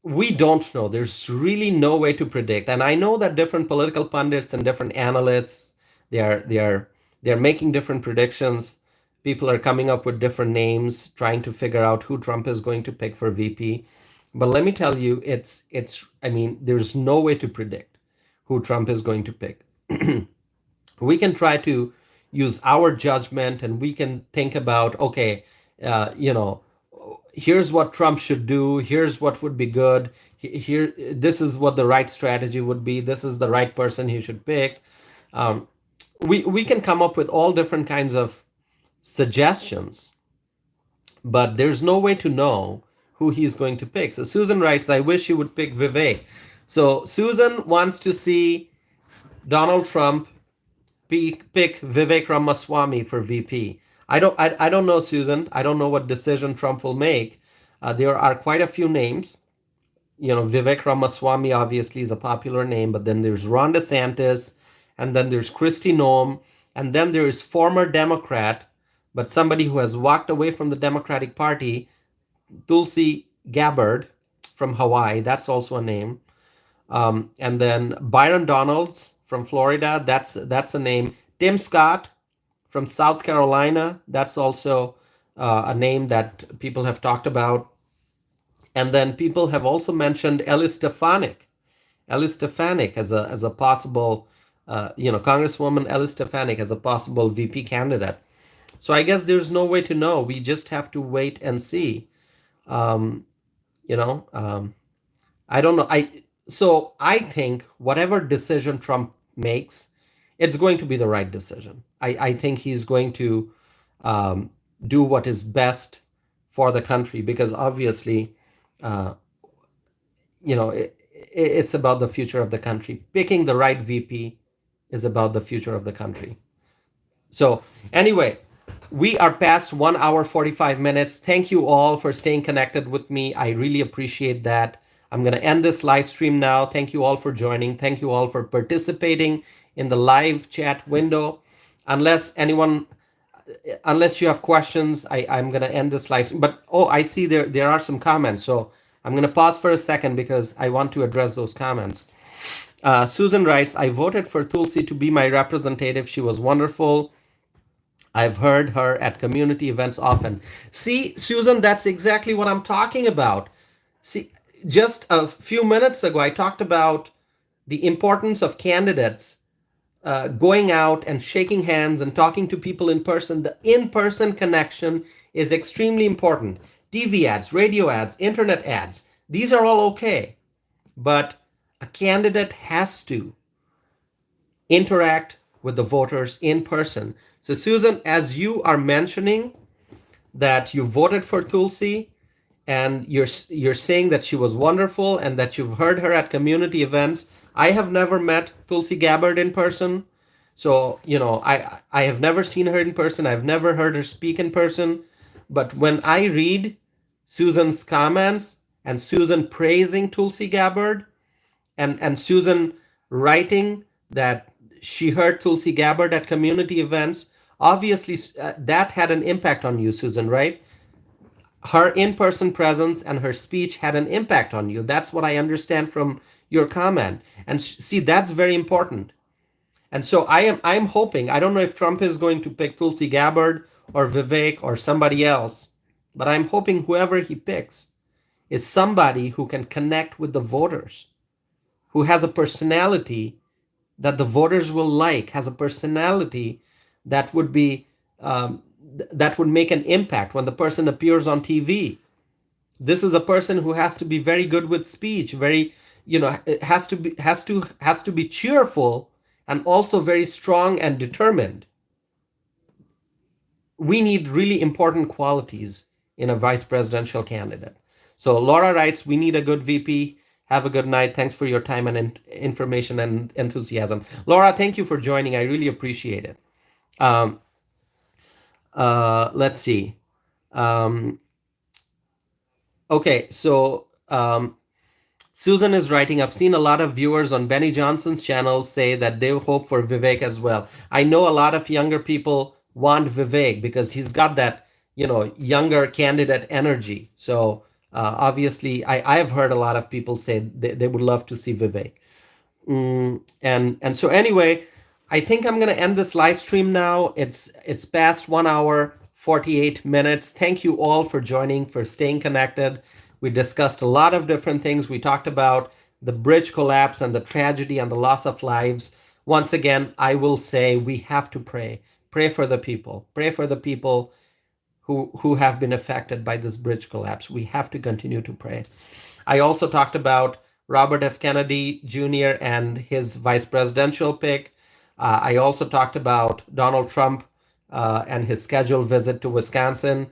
we don't know. There's really no way to predict. And I know that different political pundits and different analysts, they're making different predictions. People are coming up with different names, trying to figure out who Trump is going to pick for VP. But let me tell you, I mean, there's no way to predict who Trump is going to pick. We can try to use our judgment and we can think about, okay, here's what Trump should do. Here's what would be good. Here, this is what the right strategy would be. This is the right person he should pick. We can come up with all different kinds of suggestions, but there's no way to know who he's going to pick. So Susan writes, I wish he would pick Vivek. So Susan wants to see Donald Trump pick Vivek Ramaswamy for VP. I don't know, Susan. I don't know what decision Trump will make. There are quite a few names. Vivek Ramaswamy obviously is a popular name, but then there's Ron DeSantis, and then there's Kristi Noem, and then there is former Democrat, but somebody who has walked away from the Democratic Party, Tulsi Gabbard from Hawaii. That's also a name. And then Byron Donalds from Florida. That's a name. Tim Scott from South Carolina. That's also a name that people have talked about. And then people have also mentioned Ellie Stefanik as a possible, Congresswoman Ellie Stefanik as a possible VP candidate. So I guess there's no way to know. We just have to wait and see. Um, you know, I don't know. I think whatever decision Trump makes, it's going to be the right decision. I think he's going to um, do what is best for the country because obviously, uh, it's about the future of the country. Picking the right VP is about the future of the country. So anyway, we are past 1 hour 45 minutes. Thank you all for staying connected with me. I really appreciate that. I'm going to end this live stream now. Thank you all for joining. Thank you all for participating in the live chat window. Unless anyone, unless you have questions, I'm going to end this live stream. But oh, I see there are some comments. So I'm going to pause for a second because I want to address those comments. Susan writes, I voted for Tulsi to be my representative. She was wonderful. I've heard her at community events often. See, Susan, that's exactly what I'm talking about. See, just a few minutes ago, I talked about the importance of candidates going out and shaking hands and talking to people in person. The in-person connection is extremely important. TV ads, radio ads, internet ads, these are all okay. But a candidate has to interact with the voters in person. So Susan, as you are mentioning that you voted for Tulsi and you're saying that she was wonderful and that you've heard her at community events, I have never met Tulsi Gabbard in person. So, I have never seen her in person. I've never heard her speak in person. But when I read Susan's comments and Susan praising Tulsi Gabbard and Susan writing that she heard Tulsi Gabbard at community events, obviously that had an impact on you, Susan, right? Her in-person presence and her speech had an impact on you. That's what I understand from your comment. And see, that's very important. And so I'm hoping, I don't know if Trump is going to pick Tulsi Gabbard or Vivek or somebody else, but I'm hoping whoever he picks is somebody who can connect with the voters, who has a personality that the voters will like, has a personality that would be that would make an impact when the person appears on TV. This is a person who has to be very good with speech, very, it has to be cheerful and also very strong and determined. We need really important qualities in a vice presidential candidate. So Laura writes, we need a good VP. Have a good night. Thanks for your time and information and enthusiasm. Laura, thank you for joining. I really appreciate it. Let's see. Okay, so Susan is writing, I've seen a lot of viewers on Benny Johnson's channel say that they hope for Vivek as well. I know a lot of younger people want Vivek because he's got that, younger candidate energy. So obviously, I have heard a lot of people say they would love to see Vivek. And so anyway, I think I'm going to end this live stream now. It's past 1 hour, 48 minutes. Thank you all for joining, for staying connected. We discussed a lot of different things. We talked about the bridge collapse and the tragedy and the loss of lives. Once again, I will say we have to pray. Pray for the people. Pray for the people who have been affected by this bridge collapse. We have to continue to pray. I also talked about Robert F. Kennedy Jr. and his vice presidential pick. I also talked about Donald Trump and his scheduled visit to Wisconsin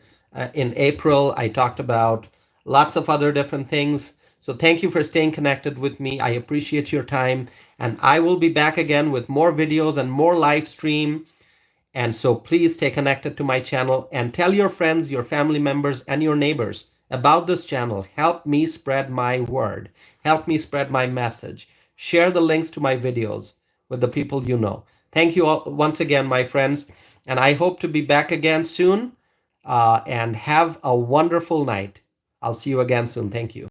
in April. I talked about lots of other different things. So thank you for staying connected with me. I appreciate your time. And I will be back again with more videos and more live stream. And so please stay connected to my channel and tell your friends, your family members, and your neighbors about this channel. Help me spread my word. Help me spread my message. Share the links to my videos with the people you know. Thank you all once again, my friends. And I hope to be back again soon. And have a wonderful night. I'll see you again soon. Thank you.